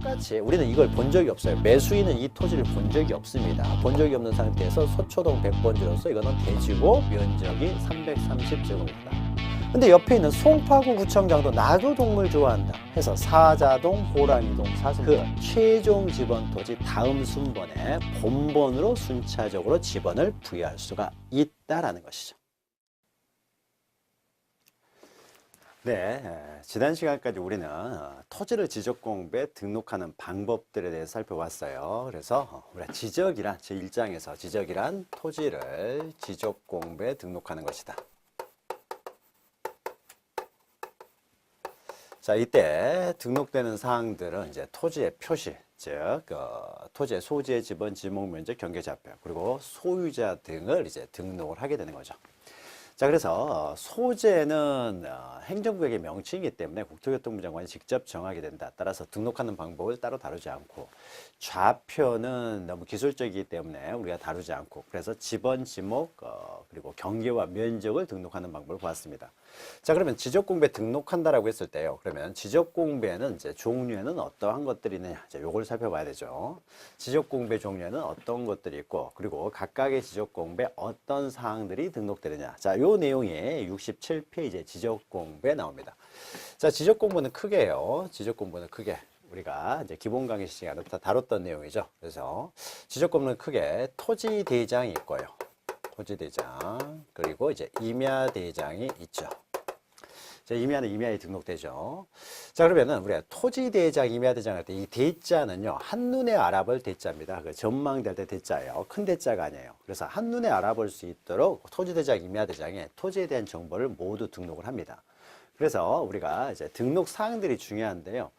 똑같이 우리는 이걸 본 적이 없어요. 매수인은 이 토지를 본 적이 없습니다. 본 적이 없는 상태에서 서초동 100번지로서 이거는 대지고 면적이 330제곱입니다. 근데 옆에 있는 송파구 구청장도 나도 동물 좋아한다 해서 사자동, 호랑이동, 사슴 그 최종 지번 토지 다음 순번에 본번으로 순차적으로 지번을 부여할 수가 있다라는 것이죠. 네, 지난 시간까지 우리는 토지를 지적공부에 등록하는 방법들에 대해서 살펴봤어요. 그래서 우리가 지적이란 제1장에서 지적이란 토지를 지적공부에 등록하는 것이다. 자, 이때 등록되는 사항들은 이제 토지의 표시, 즉 토지의 소재, 지번, 지목 면적, 경계좌표, 그리고 소유자 등을 이제 등록을 하게 되는 거죠. 자, 그래서 소재는 행정구역의 명칭이기 때문에 국토교통부 장관이 직접 정하게 된다. 따라서 등록하는 방법을 따로 다루지 않고, 좌표는 너무 기술적이기 때문에 우리가 다루지 않고, 그래서 지번, 지목, 그리고 경계와 면적을 등록하는 방법을 보았습니다. 자, 그러면 지적공부에 등록한다라고 했을 때요. 그러면 지적공부에는 이제 종류에는 어떠한 것들이 있느냐. 자, 요걸 살펴봐야 되죠. 지적공부의 종류에는 어떤 것들이 있고, 그리고 각각의 지적공부에 어떤 사항들이 등록되느냐. 자, 요 내용이 67페이지의 지적공부에 나옵니다. 자, 지적공부는 크게요. 지적공부는 크게. 우리가 이제 기본 강의 시간에 다뤘던 내용이죠. 그래서 지적공부는 크게 토지대장이 있고요. 토지대장, 그리고 이제 임야대장이 있죠. 자, 임야는 임야에 등록되죠. 자, 그러면은 우리가 토지대장, 임야대장 할 때 이 대자는요, 한눈에 알아볼 대자입니다. 그 전망될 때 대자예요. 큰 대자가 아니에요. 그래서 한눈에 알아볼 수 있도록 토지대장, 임야대장에 토지에 대한 정보를 모두 등록을 합니다. 그래서 우리가 이제 등록 사항들이 중요한데요.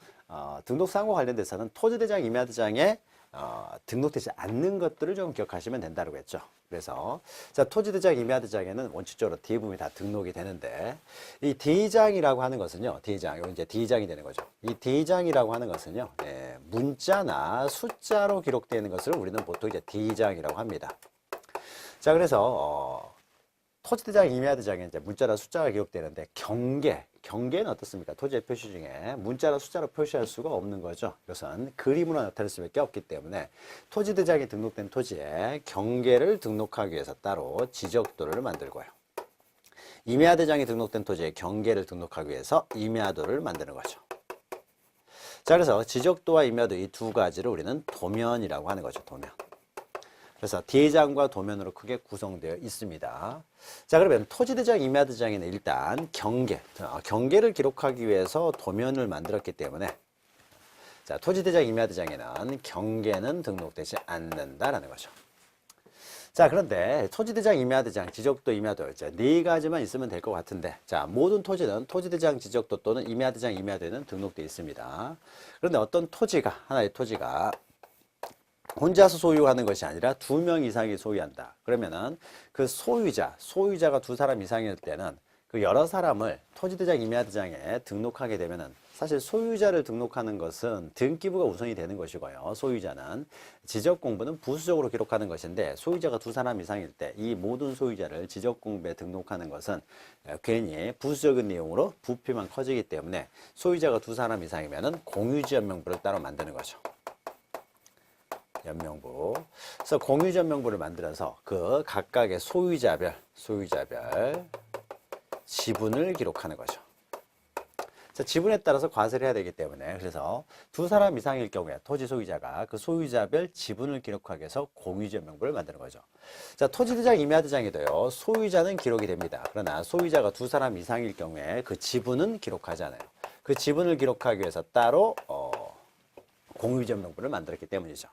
등록 사항과 관련돼서는 토지대장, 임야대장에 등록되지 않는 것들을 좀 기억하시면 된다고 했죠. 그래서 자, 토지대장, 임야대장에는 원칙적으로 대부분이 다 등록이 되는데, 이 대장이라고 하는 것은요, 대장, 이건 이제 대장이 되는 거죠. 이 대장이라고 하는 것은요, 문자나 숫자로 기록되는 것을 우리는 보통 이제 대장이라고 합니다. 자, 그래서 토지대장, 임야대장에 이제 문자나 숫자가 기록되는데, 경계는 어떻습니까? 토지의 표시 중에 문자나 숫자로 표시할 수가 없는 거죠. 이것은 그림으로 나타낼 수밖에 없기 때문에 토지대장에 등록된 토지에 경계를 등록하기 위해서 따로 지적도를 만들고요. 임야대장에 등록된 토지에 경계를 등록하기 위해서 임야도를 만드는 거죠. 자, 그래서 지적도와 임야도 이 두 가지를 우리는 도면이라고 하는 거죠. 도면. 그래서 대장과 도면으로 크게 구성되어 있습니다. 자, 그러면 토지대장, 임야대장에는 일단 경계를 기록하기 위해서 도면을 만들었기 때문에, 자, 토지대장, 임야대장에는 경계는 등록되지 않는다라는 거죠. 자, 그런데 토지대장, 임야대장, 지적도, 임야도 이제 네 가지만 있으면 될 것 같은데, 자, 모든 토지는 토지대장, 지적도 또는 임야대장, 임야도에는 등록되어 있습니다. 그런데 어떤 토지가, 하나의 토지가 혼자서 소유하는 것이 아니라 2명 이상이 소유한다. 그러면은 그 소유자가 2사람 이상일 때는 그 여러 사람을 토지대장, 임야대장에 등록하게 되면은, 사실 소유자를 등록하는 것은 등기부가 우선이 되는 것이고요. 소유자는 지적공부는 부수적으로 기록하는 것인데, 소유자가 2사람 이상일 때 이 모든 소유자를 지적공부에 등록하는 것은 괜히 부수적인 내용으로 부피만 커지기 때문에 소유자가 2사람 이상이면은 공유지연명부를 따로 만드는 거죠. 연명부. 그래서 공유전명부를 만들어서 그 각각의 소유자별 지분을 기록하는 거죠. 자, 지분에 따라서 과세를 해야 되기 때문에, 그래서 2사람 이상일 경우에 토지 소유자가 그 소유자별 지분을 기록하기 위해서 공유전명부를 만드는 거죠. 자, 토지대장, 임야대장에도요, 소유자는 기록이 됩니다. 그러나 소유자가 2사람 이상일 경우에 그 지분은 기록하지 않아요. 그 지분을 기록하기 위해서 따로 공유전명부를 만들었기 때문이죠.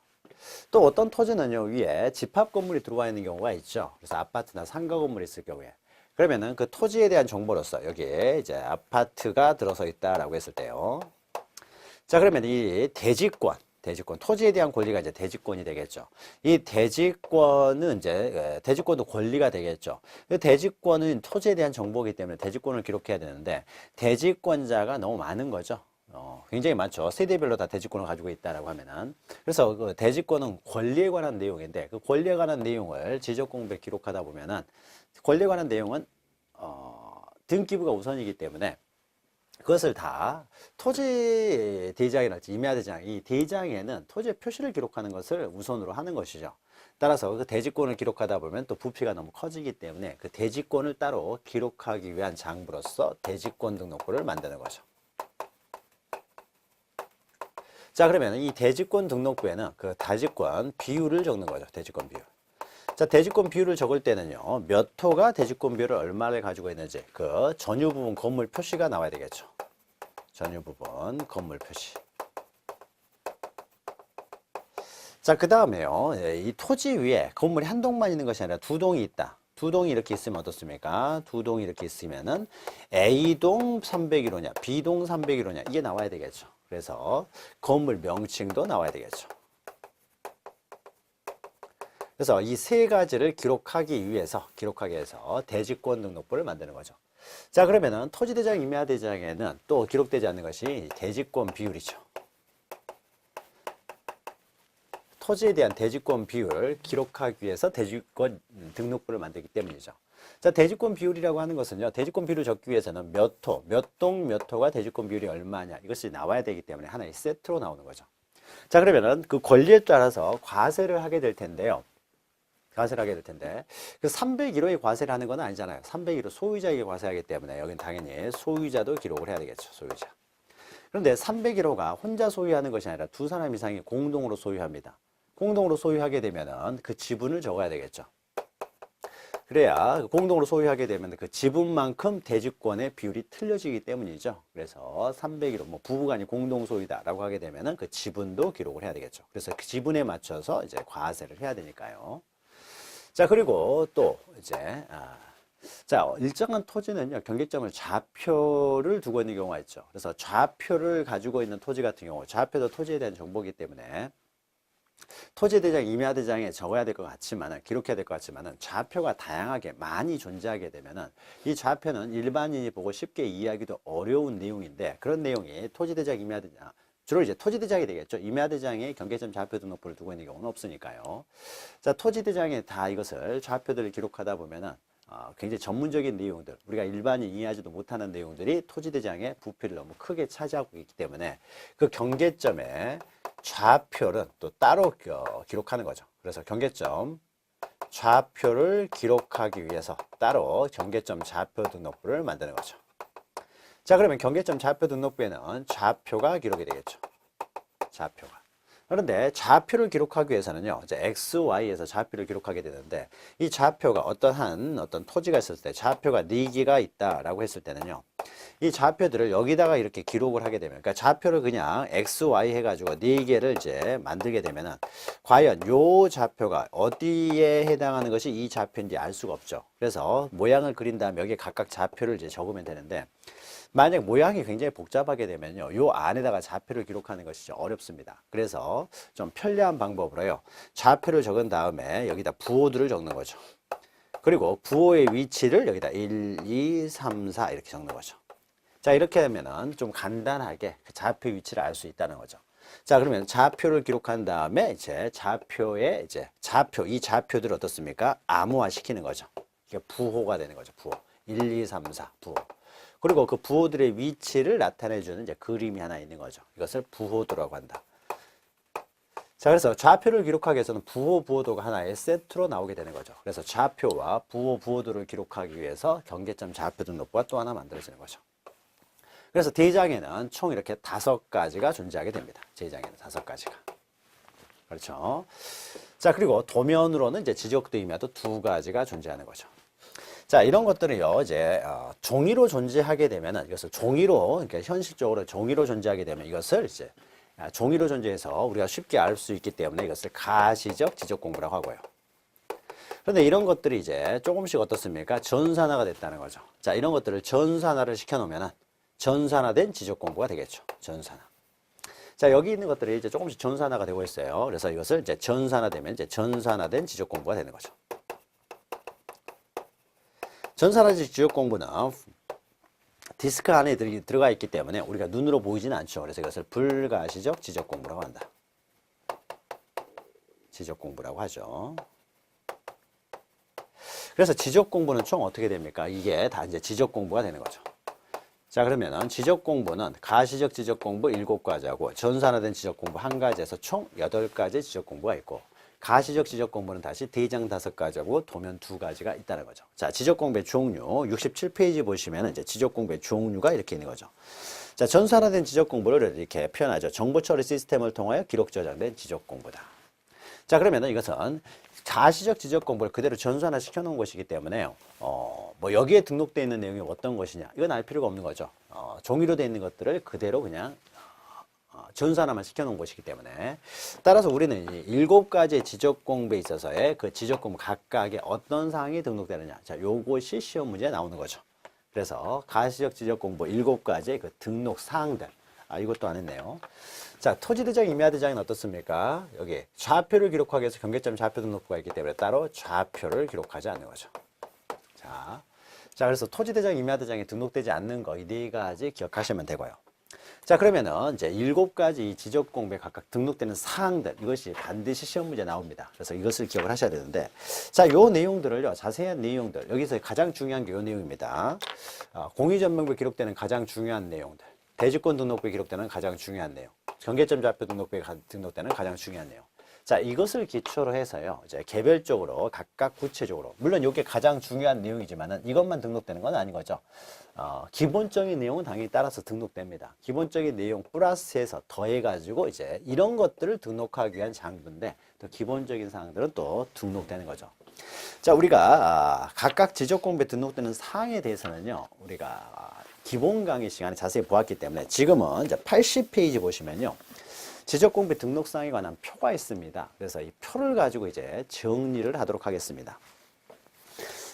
또 어떤 토지는요, 위에 집합 건물이 들어와 있는 경우가 있죠. 그래서 아파트나 상가 건물이 있을 경우에, 그러면은 그 토지에 대한 정보로서 여기에 이제 아파트가 들어서 있다라고 했을 때요. 자, 그러면 이 대지권, 토지에 대한 권리가 이제 대지권이 되겠죠. 이 대지권은 이제 대지권도 권리가 되겠죠. 대지권은 토지에 대한 정보이기 때문에 대지권을 기록해야 되는데, 대지권자가 너무 많은 거죠. 굉장히 많죠. 세대별로 다 대지권을 가지고 있다라고 하면은. 그래서 그 대지권은 권리에 관한 내용인데, 그 권리에 관한 내용을 지적공부에 기록하다 보면은, 권리에 관한 내용은 등기부가 우선이기 때문에 그것을 다 토지 대장이랄지 임야 대장, 이 대장에는 토지의 표시를 기록하는 것을 우선으로 하는 것이죠. 따라서 그 대지권을 기록하다 보면 또 부피가 너무 커지기 때문에 그 대지권을 따로 기록하기 위한 장부로서 대지권 등록부를 만드는 거죠. 자, 그러면 이 대지권 등록부에는 그 대지권 비율을 적는 거죠. 대지권 비율. 자, 대지권 비율을 적을 때는요, 몇 호가 대지권 비율을 얼마를 가지고 있는지 그 전유 부분 건물 표시가 나와야 되겠죠. 전유 부분 건물 표시. 자, 그 다음에요, 이 토지 위에 건물이 한 동만 있는 것이 아니라 두 동이 있다. 두 동이 이렇게 있으면 어떻습니까? 두 동이 이렇게 있으면은 A동 301호냐, B동 301호냐, 이게 나와야 되겠죠. 그래서 건물 명칭도 나와야 되겠죠. 그래서 이 세 가지를 기록하기 위해서 대지권 등록부를 만드는 거죠. 자, 그러면은 토지대장, 임야대장에는 또 기록되지 않는 것이 대지권 비율이죠. 토지에 대한 대지권 비율을 기록하기 위해서 대지권 등록부를 만들기 때문이죠. 자, 대지권 비율이라고 하는 것은요, 대지권 비율을 적기 위해서는 몇 호, 몇 동, 몇 호가 대지권 비율이 얼마냐, 이것이 나와야 되기 때문에 하나의 세트로 나오는 거죠. 자, 그러면은 그 권리에 따라서 과세를 하게 될 텐데요. 과세를 하게 될 텐데, 그 301호에 과세를 하는 건 아니잖아요. 301호 소유자에게 과세하기 때문에 여긴 당연히 소유자도 기록을 해야 되겠죠. 소유자. 그런데 301호가 혼자 소유하는 것이 아니라 두 사람 이상이 공동으로 소유합니다. 공동으로 소유하게 되면은 그 지분을 적어야 되겠죠. 그래야 공동으로 소유하게 되면 그 지분만큼 대지권의 비율이 틀려지기 때문이죠. 그래서 301호, 뭐 부부간이 공동 소유다라고 하게 되면은 그 지분도 기록을 해야 되겠죠. 그래서 그 지분에 맞춰서 이제 과세를 해야 되니까요. 자, 그리고 또 이제 자, 일정한 토지는요, 경계점을 좌표를 두고 있는 경우가 있죠. 그래서 좌표를 가지고 있는 토지 같은 경우, 좌표도 토지에 대한 정보이기 때문에 토지대장, 임야대장에 적어야 될 것 같지만은, 기록해야 될 것 같지만은, 좌표가 다양하게 많이 존재하게 되면은, 이 좌표는 일반인이 보고 쉽게 이해하기도 어려운 내용인데, 그런 내용이 토지대장, 임야대장, 주로 이제 토지대장이 되겠죠. 임야대장에 경계점 좌표 등록부를 두고 있는 경우는 없으니까요. 자, 토지대장에 다 이것을 좌표들을 기록하다 보면은, 굉장히 전문적인 내용들, 우리가 일반인 이해하지도 못하는 내용들이 토지대장의 부피를 너무 크게 차지하고 있기 때문에 그 경계점에 좌표는 또 따로 기록하는 거죠. 그래서 경계점 좌표를 기록하기 위해서 따로 경계점 좌표 등록부를 만드는 거죠. 자, 그러면 경계점 좌표 등록부에는 좌표가 기록이 되겠죠. 좌표가. 그런데 좌표를 기록하기 위해서는요, 이제 X, Y에서 좌표를 기록하게 되는데, 이 좌표가 어떤 토지가 있었을 때, 좌표가 4개가 있다라고 했을 때는요, 이 좌표들을 여기다가 이렇게 기록을 하게 되면, 그러니까 좌표를 그냥 X, Y 해가지고 4개를 이제 만들게 되면은, 과연 요 좌표가 어디에 해당하는 것이 이 좌표인지 알 수가 없죠. 그래서 모양을 그린 다음에 여기에 각각 좌표를 이제 적으면 되는데, 만약 모양이 굉장히 복잡하게 되면요, 요 안에다가 좌표를 기록하는 것이 좀 어렵습니다. 그래서 좀 편리한 방법으로요, 좌표를 적은 다음에 여기다 부호들을 적는 거죠. 그리고 부호의 위치를 여기다 1, 2, 3, 4 이렇게 적는 거죠. 자, 이렇게 하면은 좀 간단하게 그 좌표 위치를 알 수 있다는 거죠. 자, 그러면 좌표를 기록한 다음에 이제 좌표에 이 좌표들을 어떻습니까? 암호화 시키는 거죠. 이게 부호가 되는 거죠. 부호. 1, 2, 3, 4 부호. 그리고 그 부호들의 위치를 나타내주는 이제 그림이 하나 있는 거죠. 이것을 부호도라고 한다. 자, 그래서 좌표를 기록하기 위해서는 부호, 부호도가 하나의 세트로 나오게 되는 거죠. 그래서 좌표와 부호, 부호도를 기록하기 위해서 경계점 좌표 등록부가 또 하나 만들어지는 거죠. 그래서 대장에는 총 이렇게 5가지가 존재하게 됩니다. 대장에는 5가지가. 그렇죠. 자, 그리고 도면으로는 이제 지적도 임야도 2가지가 존재하는 거죠. 자, 이런 것들은요, 이제, 종이로 존재하게 되면은 이것을 종이로, 그러니까 현실적으로 종이로 존재하게 되면 이것을 이제, 종이로 존재해서 우리가 쉽게 알 수 있기 때문에 이것을 가시적 지적 공부라고 하고요. 그런데 이런 것들이 이제 조금씩 어떻습니까? 전산화가 됐다는 거죠. 자, 이런 것들을 전산화를 시켜놓으면은 전산화된 지적 공부가 되겠죠. 전산화. 자, 여기 있는 것들이 이제 조금씩 전산화가 되고 있어요. 그래서 이것을 이제 전산화되면 이제 전산화된 지적 공부가 되는 거죠. 전산화된 지적 공부는 디스크 안에 들어가 있기 때문에 우리가 눈으로 보이지는 않죠. 그래서 이것을 불가시적 지적 공부라고 한다. 지적 공부라고 하죠. 그래서 지적 공부는 총 어떻게 됩니까? 이게 다 이제 지적 공부가 되는 거죠. 자, 그러면은 지적 공부는 가시적 지적 공부 7가지하고 전산화된 지적 공부 1가지에서 총 8가지 지적 공부가 있고, 가시적 지적 공부는 다시 대장 5가지하고 도면 2가지가 있다는 거죠. 자, 지적 공부의 종류 67페이지 보시면 이제 지적 공부의 종류가 이렇게 있는 거죠. 자, 전산화된 지적 공부를 이렇게 표현하죠. 정보 처리 시스템을 통하여 기록 저장된 지적 공부다. 자, 그러면은 이것은 가시적 지적 공부를 그대로 전산화 시켜 놓은 것이기 때문에요. 뭐 여기에 등록되어 있는 내용이 어떤 것이냐, 이건 알 필요가 없는 거죠. 종이로 되어 있는 것들을 그대로 그냥 전산화만 시켜 놓은 것이기 때문에, 따라서 우리는 이 7가지의 지적 공부에 있어서의 그 지적 공부 각각의 어떤 사항이 등록되느냐, 자, 요것이 시험 문제에 나오는 거죠. 그래서 가시적 지적 공부 7가지의 그 등록 사항들, 이것도 안 했네요. 자, 토지대장, 임야대장은 어떻습니까? 여기 좌표를 기록하기 위해서 경계점 좌표 등록부가 있기 때문에 따로 좌표를 기록하지 않는 거죠. 자, 그래서 토지대장, 임야대장에 등록되지 않는 거 이 4가지 기억하시면 되고요. 자, 그러면은 이제 7가지 이 지적 공부에 각각 등록되는 사항들, 이것이 반드시 시험 문제 나옵니다. 그래서 이것을 기억을 하셔야 되는데, 자, 요 내용들을요, 자세한 내용들, 여기서 가장 중요한 게 요 내용입니다. 공유전명부에 기록되는 가장 중요한 내용들, 대지권 등록부에 기록되는 가장 중요한 내용, 경계점 좌표 등록부에 등록되는 가장 중요한 내용. 자, 이것을 기초로 해서요, 이제 개별적으로 각각 구체적으로, 물론 이게 가장 중요한 내용이지만은 이것만 등록되는 건 아닌 거죠. 기본적인 내용은 당연히 따라서 등록됩니다. 기본적인 내용 플러스해서 더해가지고 이제 이런 것들을 등록하기 위한 장부인데, 또 기본적인 사항들은 또 등록되는 거죠. 자, 우리가 각각 지적 공부에 등록되는 사항에 대해서는요, 우리가 기본 강의 시간에 자세히 보았기 때문에 지금은 이제 80페이지 보시면요, 지적 공부 등록 사항에 관한 표가 있습니다. 그래서 이 표를 가지고 이제 정리를 하도록 하겠습니다.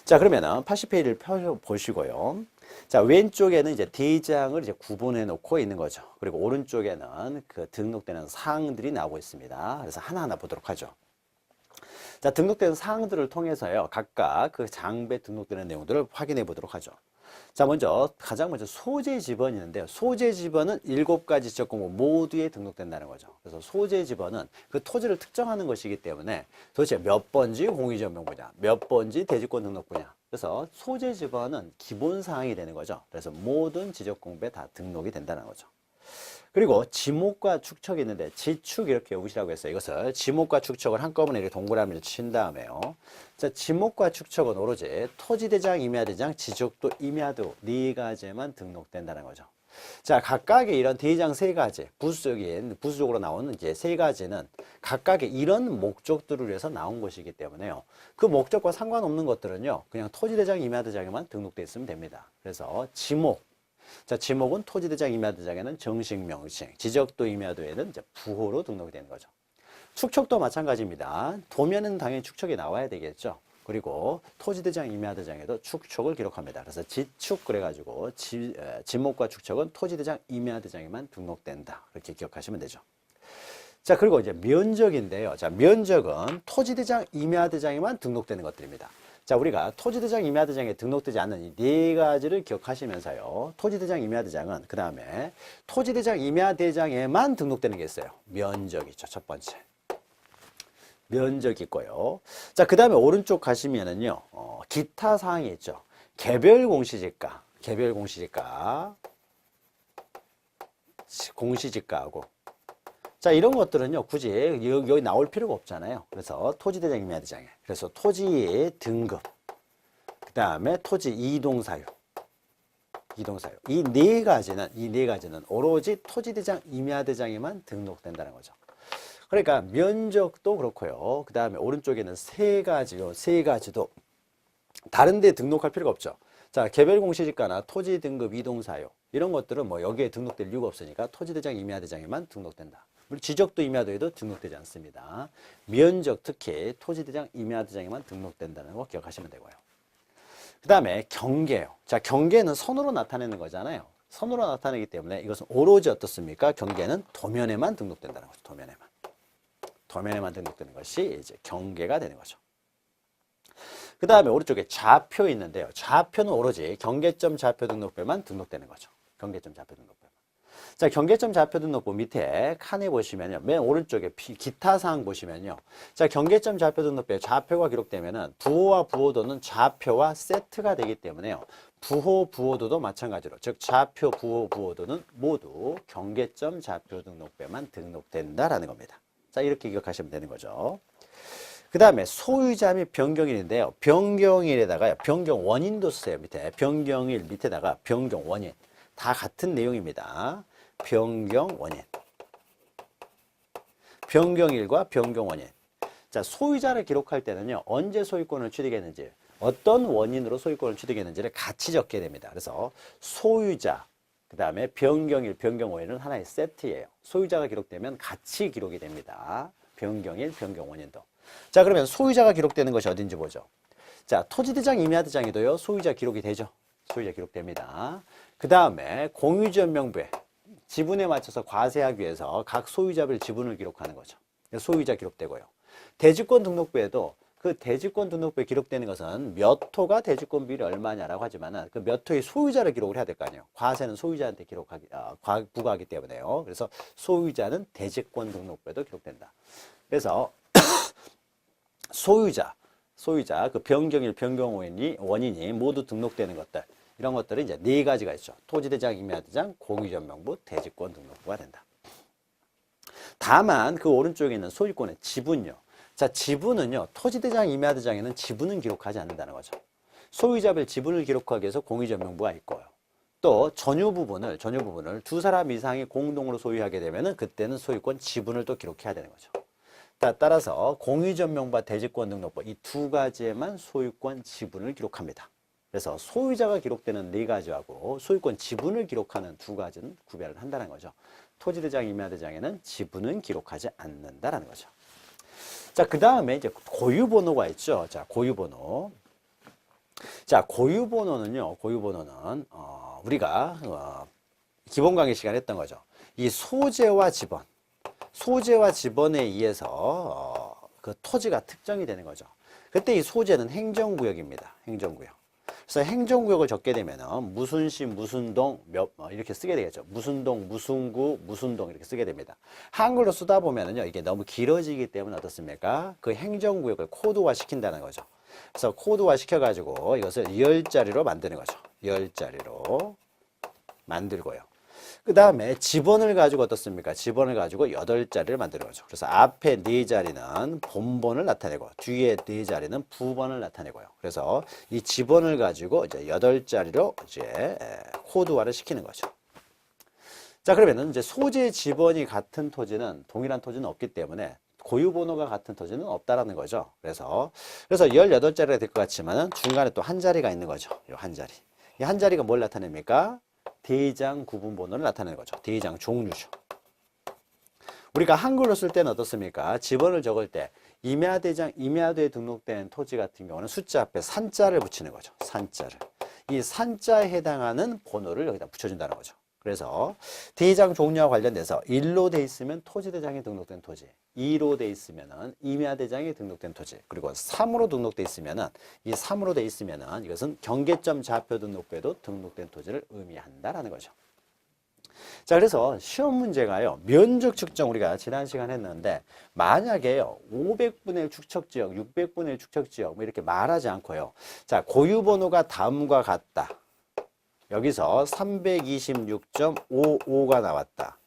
자, 그러면은 80페이지를 펴 보시고요. 자, 왼쪽에는 이제 대장을 이제 구분해 놓고 있는 거죠. 그리고 오른쪽에는 그 등록되는 사항들이 나오고 있습니다. 그래서 하나하나 보도록 하죠. 자, 등록된 사항들을 통해서요, 각각 그 장부에 등록되는 내용들을 확인해 보도록 하죠. 자, 가장 먼저 소재 지번이 있는데요. 소재 지번은 7가지 지적 공부 모두에 등록된다는 거죠. 그래서 소재 지번은 그 토지를 특정하는 것이기 때문에 도대체 몇 번지 공유전명부냐, 몇 번지 대지권 등록부냐. 그래서 소재 지번은 기본 사항이 되는 거죠. 그래서 모든 지적 공부에 다 등록이 된다는 거죠. 그리고 지목과 축척이 있는데, 지축 이렇게 외우시라고 했어요. 이것을 지목과 축척을 한꺼번에 이렇게 동그라미를 친 다음에요. 자, 지목과 축척은 오로지 토지대장, 임야대장, 지적도, 임야도 4가지에만 등록된다는 거죠. 자, 각각의 이런 대장 3가지, 부수적으로 나오는 이제 3가지는 각각의 이런 목적들을 위해서 나온 것이기 때문에요. 그 목적과 상관없는 것들은요, 그냥 토지대장, 임야대장에만 등록되어 있으면 됩니다. 그래서 지목. 자, 지목은 토지대장, 임야대장에는 정식, 명칭, 지적도, 임야도에는 이제 부호로 등록이 되는 거죠. 축척도 마찬가지입니다. 도면은 당연히 축척이 나와야 되겠죠. 그리고 토지대장, 임야대장에도 축척을 기록합니다. 그래서 지축 그래가지고 지목과 축척은 토지대장, 임야대장에만 등록된다. 이렇게 기억하시면 되죠. 자, 그리고 이제 면적인데요. 자, 면적은 토지대장, 임야대장에만 등록되는 것들입니다. 자, 우리가 토지대장, 임야대장에 등록되지 않는 이 4가지를 기억하시면서요, 토지대장, 임야대장은 그 다음에 토지대장, 임야대장에만 등록되는 게 있어요. 면적이죠. 첫 번째. 면적이 있고요. 자, 그 다음에 오른쪽 가시면은요, 기타 사항이 있죠. 개별 공시지가, 공시지가하고. 자, 이런 것들은요, 굳이 여기 나올 필요가 없잖아요. 그래서 토지대장, 임야대장에. 그래서 토지의 등급, 그 다음에 토지 이동사유. 이 4가지는 오로지 토지대장, 임야대장에만 등록된다는 거죠. 그러니까 면적도 그렇고요. 그 다음에 오른쪽에는 3가지도 다른 데 등록할 필요가 없죠. 자, 개별 공시지가나 토지 등급 이동사유, 이런 것들은 뭐 여기에 등록될 이유가 없으니까 토지대장, 임야대장에만 등록된다. 물론 지적도, 임야도에도 등록되지 않습니다. 면적, 특히 토지대장, 임야대장에만 등록된다는 거 기억하시면 되고요. 그 다음에 경계요. 자, 경계는 선으로 나타내는 거잖아요. 선으로 나타내기 때문에 이것은 오로지 어떻습니까? 경계는 도면에만 등록된다는 거죠. 도면에만 등록되는 것이 이제 경계가 되는 거죠. 그 다음에 오른쪽에 좌표 있는데요. 좌표는 오로지 경계점 좌표 등록부에만 등록되는 거죠. 경계점 좌표 등록부에만. 자, 경계점 좌표 등록부 밑에 칸에 보시면요. 맨 오른쪽에 기타 사항 보시면요. 자, 경계점 좌표 등록부에 좌표가 기록되면은 부호와 부호도는 좌표와 세트가 되기 때문에요. 부호, 부호도도 마찬가지로, 즉 좌표, 부호, 부호도는 모두 경계점 좌표 등록부에만 등록된다라는 겁니다. 자, 이렇게 기억하시면 되는 거죠. 그 다음에 소유자 및 변경일인데요. 변경일에다가 변경 원인도 쓰세요. 밑에 변경일 밑에다가 변경 원인 다 같은 내용입니다. 변경 원인, 변경일과 변경 원인. 자, 소유자를 기록할 때는요, 언제 소유권을 취득했는지, 어떤 원인으로 소유권을 취득했는지를 같이 적게 됩니다. 그래서 소유자, 그 다음에 변경일, 변경 원인은 하나의 세트예요. 소유자가 기록되면 같이 기록이 됩니다. 변경일, 변경 원인도. 자, 그러면 소유자가 기록되는 것이 어딘지 보죠. 자, 토지대장, 임야대장에도요, 소유자 기록이 되죠. 소유자 기록됩니다. 그 다음에 공유지원 명부에 지분에 맞춰서 과세하기 위해서 각 소유자별 지분을 기록하는 거죠. 소유자 기록되고요. 대지권 등록부에도 그 대지권 등록부에 기록되는 것은 몇 호가 대지권 비율이 얼마냐라고 하지만은 그 몇 호의 소유자를 기록을 해야 될 거 아니에요. 과세는 소유자한테 부과하기 때문에요. 그래서 소유자는 대지권 등록부에도 기록된다. 그래서 소유자 그 변경일, 변경 원인이 모두 등록되는 것들. 이런 것들은 이제 네 가지가 있죠. 토지대장, 임야대장, 공유전명부, 대지권 등록부가 된다. 다만 그 오른쪽에 있는 소유권의 지분요. 자, 지분은요. 토지대장, 임야대장에는 지분은 기록하지 않는다는 거죠. 소유자별 지분을 기록하기 위해서 공유전명부가 있고요. 또 전유 부분을 두 사람 이상이 공동으로 소유하게 되면은 그때는 소유권 지분을 또 기록해야 되는 거죠. 따라서 공유전명부와 대지권 등록부 이 두 가지에만 소유권 지분을 기록합니다. 그래서 소유자가 기록되는 네 가지하고 소유권 지분을 기록하는 두 가지는 구별을 한다는 거죠. 토지대장, 임야대장에는 지분은 기록하지 않는다라는 거죠. 자, 그 다음에 이제 고유번호가 있죠. 자, 고유번호. 자, 고유번호는요. 우리가 기본 강의 시간에 했던 거죠. 이 소재와 지번에 의해서 그 토지가 특정이 되는 거죠. 그때 이 소재는 행정구역입니다. 행정구역. 그래서 행정구역을 적게 되면은 무슨 시, 무슨 동, 이렇게 쓰게 되겠죠. 무슨 동, 무슨 구, 무슨 동 이렇게 쓰게 됩니다. 한글로 쓰다 보면은요, 이게 너무 길어지기 때문에 어떻습니까? 그 행정구역을 코드화 시킨다는 거죠. 그래서 코드화 시켜가지고 이것을 10자리로 만드는 거죠. 10자리로 만들고요. 그 다음에 지번을 가지고 어떻습니까? 지번을 가지고 8자리를 만드는 거죠. 그래서 앞에 4자리는 본번을 나타내고 뒤에 4자리는 부번을 나타내고요. 그래서 이 지번을 가지고 이제 8자리로 이제 코드화를 시키는 거죠. 자, 그러면은 이제 소재 지번이 같은 토지는 동일한 토지는 없기 때문에 고유번호가 같은 토지는 없다라는 거죠. 그래서 18자리가 될 것 같지만은 중간에 또 한 자리가 있는 거죠. 이 한 자리. 이 한 자리가 뭘 나타냅니까? 대장 구분 번호를 나타내는 거죠. 대장 종류죠. 우리가 한글로 쓸 때는 어떻습니까? 지번을 적을 때 임야대에 등록된 토지 같은 경우는 숫자 앞에 산자를 붙이는 거죠. 산자를. 이 산자에 해당하는 번호를 여기다 붙여준다는 거죠. 그래서 대장 종류와 관련돼서 1로 돼 있으면 토지대장에 등록된 토지, 2로 돼 있으면은 임야대장에 등록된 토지, 그리고 3으로 등록돼 있으면은 이 3으로 돼 있으면은 이것은 경계점 좌표 등록부에도 등록된 토지를 의미한다라는 거죠. 자, 그래서 시험 문제가요, 면적 측정 우리가 지난 시간 했는데 만약에요 500분의 1 축척지역, 600분의 1 축척지역 뭐 이렇게 말하지 않고요. 자, 고유번호가 다음과 같다. 여기서 326.55가 나왔다.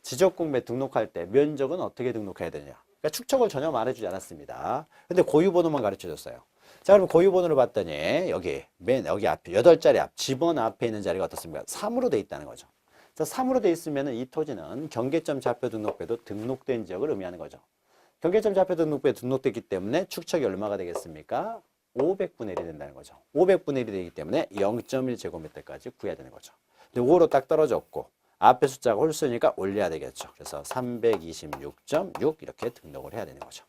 지적공매 등록할 때 면적은 어떻게 등록해야 되냐. 그러니까 축척을 전혀 말해주지 않았습니다. 근데 고유번호만 가르쳐줬어요. 자, 그럼 고유번호를 봤더니 여기 앞에 8자리 앞 지번 앞에 있는 자리가 어떻습니까? 3으로 돼 있다는 거죠. 자, 3으로 돼 있으면 이 토지는 경계점 좌표 등록부에도 등록된 지역을 의미하는 거죠. 경계점 좌표 등록부에 등록됐기 때문에 축척이 얼마가 되겠습니까? 500분의 1이 된다는 거죠. 500분의 1이 되기 때문에 0.1제곱미터까지 구해야 되는 거죠. 근데 5로 딱 떨어졌고 앞에 숫자가 홀수니까 올려야 되겠죠. 그래서 326.6 이렇게 등록을 해야 되는 거죠.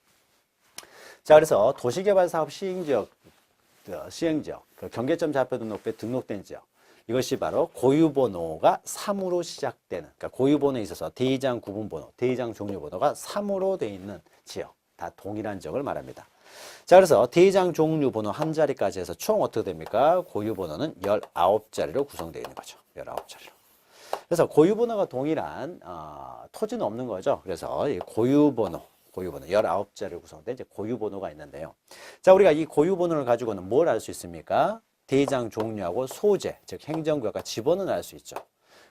자, 그래서 도시개발사업 시행지역, 그 경계점 좌표 등록부에 등록된 지역, 이것이 바로 고유번호가 3으로 시작되는, 그러니까 고유번호에 있어서 대장 구분번호, 대장 종류번호가 3으로 되어 있는 지역, 다 동일한 지역을 말합니다. 자, 그래서 대장 종류 번호 한 자리까지 해서 총 어떻게 됩니까? 고유 번호는 19자리로 구성되어 있는 거죠. 19자리로. 그래서 고유번호가 동일한 토지는 없는 거죠. 그래서 이 고유번호 19자를 구성된 이제 고유번호가 있는데요. 자, 우리가 이 고유번호를 가지고는 뭘 알 수 있습니까? 대장 종류하고 소재, 즉 행정구역과 지번은 알 수 있죠.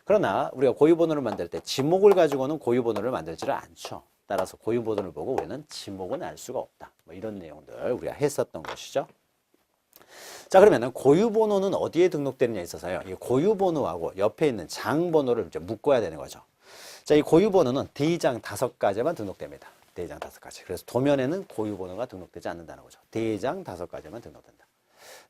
그러나 우리가 고유번호를 만들 때 지목을 가지고는 고유번호를 만들지를 않죠. 따라서 고유번호를 보고 우리는 지목은 알 수가 없다. 뭐 이런 내용들 우리가 했었던 것이죠. 자, 그러면은 고유번호는 어디에 등록되느냐에 있어서요. 이 고유번호하고 옆에 있는 장번호를 이제 묶어야 되는 거죠. 자, 이 고유번호는 대장 5가지만 등록됩니다. 대장 5가지. 그래서 도면에는 고유번호가 등록되지 않는다는 거죠. 대장 5가지만 등록된다.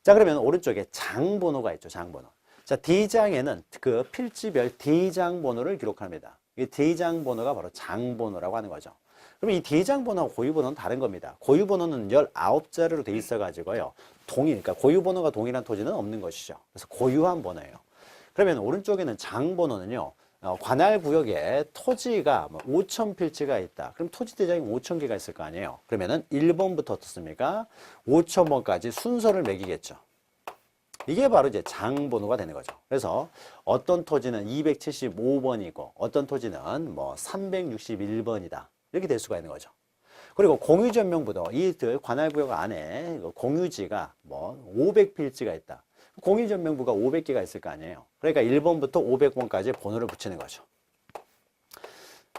자, 그러면 오른쪽에 장번호가 있죠. 장번호. 자, 대장에는 그 필지별 대장번호를 기록합니다. 이 대장번호가 바로 장번호라고 하는 거죠. 그럼 이 대장번호와 고유번호는 다른 겁니다. 고유번호는 19자리로 돼 있어가지고요. 그러니까 고유번호가 동일한 토지는 없는 것이죠. 그래서 고유한 번호예요. 그러면 오른쪽에는 장번호는요. 관할구역에 토지가 5,000필지가 있다. 그럼 토지 대장이 5,000개가 있을 거 아니에요. 그러면은 1번부터 어떻습니까? 5,000번까지 순서를 매기겠죠. 이게 바로 이제 장번호가 되는 거죠. 그래서 어떤 토지는 275번이고 어떤 토지는 뭐 361번이다. 이렇게 될 수가 있는 거죠. 그리고 공유전명부도 이 관할구역 안에 공유지가 뭐 500필지가 있다. 공유전명부가 500개가 있을 거 아니에요. 그러니까 1번부터 500번까지 번호를 붙이는 거죠.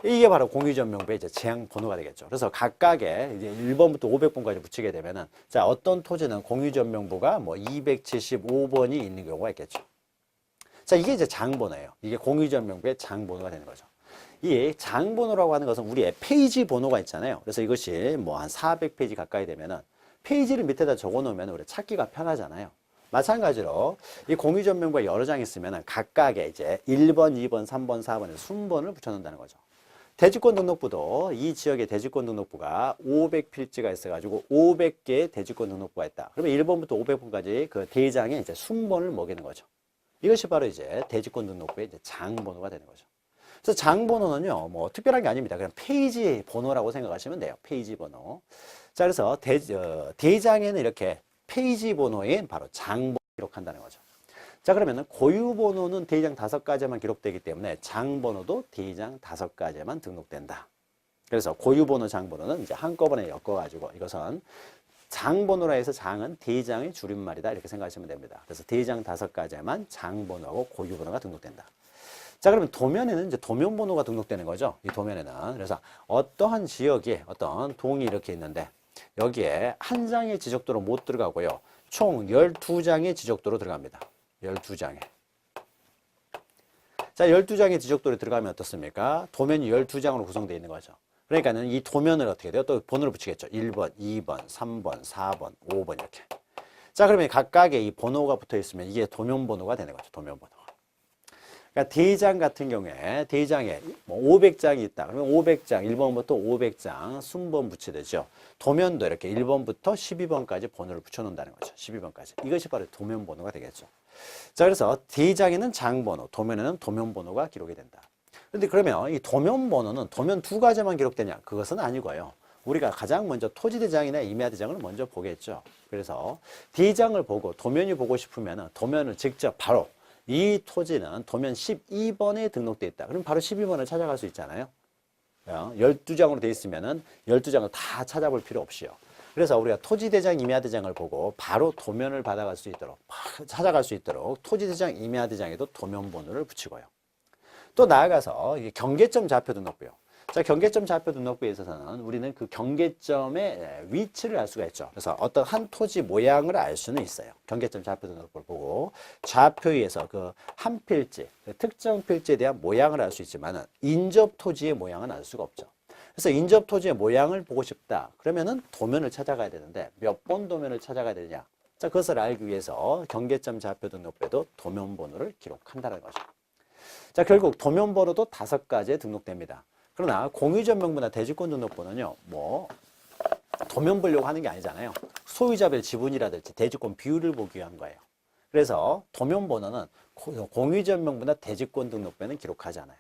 이게 바로 공유전명부의 이제 제한번호가 되겠죠. 그래서 각각의 이제 1번부터 500번까지 붙이게 되면은, 자, 어떤 토지는 공유전명부가 뭐 275번이 있는 경우가 있겠죠. 자, 이게 이제 장번호예요. 이게 공유전명부의 장번호가 되는 거죠. 이 장번호라고 하는 것은 우리의 페이지 번호가 있잖아요. 그래서 이것이 뭐 한 400페이지 가까이 되면은 페이지를 밑에다 적어 놓으면 우리 찾기가 편하잖아요. 마찬가지로 이 공유전명부가 여러 장 있으면 각각의 이제 1번, 2번, 3번, 4번에 순번을 붙여놓는다는 거죠. 대지권 등록부도 이 지역의 대지권 등록부가 500필지가 있어가지고 500개의 대지권 등록부가 있다. 그러면 1번부터 500번까지 그 대장에 이제 순번을 먹이는 거죠. 이것이 바로 이제 대지권 등록부의 이제 장번호가 되는 거죠. 그래서 장번호는요, 뭐 특별한 게 아닙니다. 그냥 페이지 번호라고 생각하시면 돼요. 페이지 번호. 자, 그래서 대장에는 이렇게 페이지 번호인 바로 장번호 기록한다는 거죠. 자, 그러면은 고유번호는 대장 5가지만 기록되기 때문에 장번호도 대장 5가지만 등록된다. 그래서 고유번호, 장번호는 이제 한꺼번에 엮어가지고 이것은 장번호라 해서 장은 대장의 줄임말이다. 이렇게 생각하시면 됩니다. 그래서 대장 5가지만 장번호하고 고유번호가 등록된다. 자, 그러면 도면에는 이제 도면번호가 등록되는 거죠. 이 도면에는. 그래서 어떠한 지역에 어떤 동이 이렇게 있는데 여기에 한 장의 지적도로 못 들어가고요. 총 12장의 지적도로 들어갑니다. 12장에. 자, 12장의 지적도로 들어가면 어떻습니까? 도면이 12장으로 구성되어 있는 거죠. 그러니까는 이 도면을 어떻게 돼요? 또 번호를 붙이겠죠. 1번, 2번, 3번, 4번, 5번 이렇게. 자, 그러면 각각의 이 번호가 붙어 있으면 이게 도면 번호가 되는 거죠. 도면 번호. 그러니까 대장 같은 경우에 대장에 뭐 500장이 있다. 그러면 500장, 1번부터 500장 순번 붙이되죠. 도면도 이렇게 1번부터 12번까지 번호를 붙여놓는다는 거죠. 12번까지. 이것이 바로 도면 번호가 되겠죠. 자, 그래서 대장에는 장번호, 도면에는 도면 번호가 기록이 된다. 그런데 그러면 이 도면 번호는 도면 2가지만 기록되냐? 그것은 아니고요. 우리가 가장 먼저 토지대장이나 임야대장을 먼저 보겠죠. 그래서 대장을 보고 도면이 보고 싶으면 도면을 직접 바로 이 토지는 도면 12번에 등록되어 있다. 그럼 바로 12번을 찾아갈 수 있잖아요. 12장으로 되어 있으면은 12장을 다 찾아볼 필요 없이요. 그래서 우리가 토지대장, 임야대장을 보고 바로 도면을 받아갈 수 있도록, 찾아갈 수 있도록 토지대장, 임야대장에도 도면번호를 붙이고요. 또 나아가서 경계점 좌표 등록부요. 자, 경계점 좌표 등록부에 있어서는 우리는 그 경계점의 위치를 알 수가 있죠. 그래서 어떤 한 토지 모양을 알 수는 있어요. 경계점 좌표 등록부를 보고 좌표에서 그 한 필지, 그 특정 필지에 대한 모양을 알 수 있지만은 인접 토지의 모양은 알 수가 없죠. 그래서 인접 토지의 모양을 보고 싶다. 그러면은 도면을 찾아가야 되는데 몇 번 도면을 찾아가야 되느냐? 자, 그것을 알기 위해서 경계점 좌표 등록부에도 도면 번호를 기록한다는 거죠. 자, 결국 도면 번호도 5가지에 등록됩니다. 그러나 공유전명부나 대지권 등록부는요, 뭐 도면 보려고 하는 게 아니잖아요. 소유자별 지분이라든지 대지권 비율을 보기 위한 거예요. 그래서 도면 번호는 공유전명부나 대지권 등록부에는 기록하지 않아요.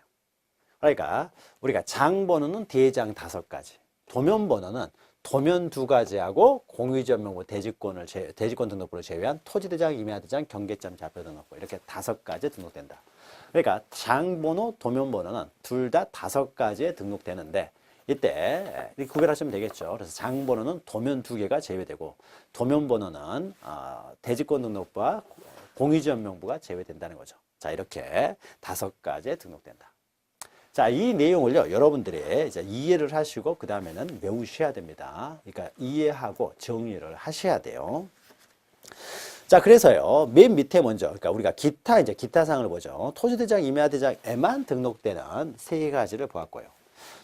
그러니까 우리가 장 번호는 대장 5가지, 도면 번호는 도면 두 가지하고 공유지역명부 대지권 등록부를 제외한 토지대장, 임야대장, 경계점 좌표 등록부 이렇게 5가지 등록된다. 그러니까 장번호, 도면번호는 둘 다 5가지에 등록되는데 이때 구별하시면 되겠죠. 그래서 장번호는 도면 2개가 제외되고 도면번호는 대지권 등록부와 공유지역명부가 제외된다는 거죠. 자, 이렇게 5가지에 등록된다. 자, 이 내용을요, 여러분들이 이제 이해를 하시고, 그 다음에는 외우셔야 됩니다. 그러니까 이해하고 정리를 하셔야 돼요. 자, 그래서요, 맨 밑에 먼저, 그러니까 우리가 기타 사항을 보죠. 토지대장, 임야대장에만 등록되는 3가지를 보았고요.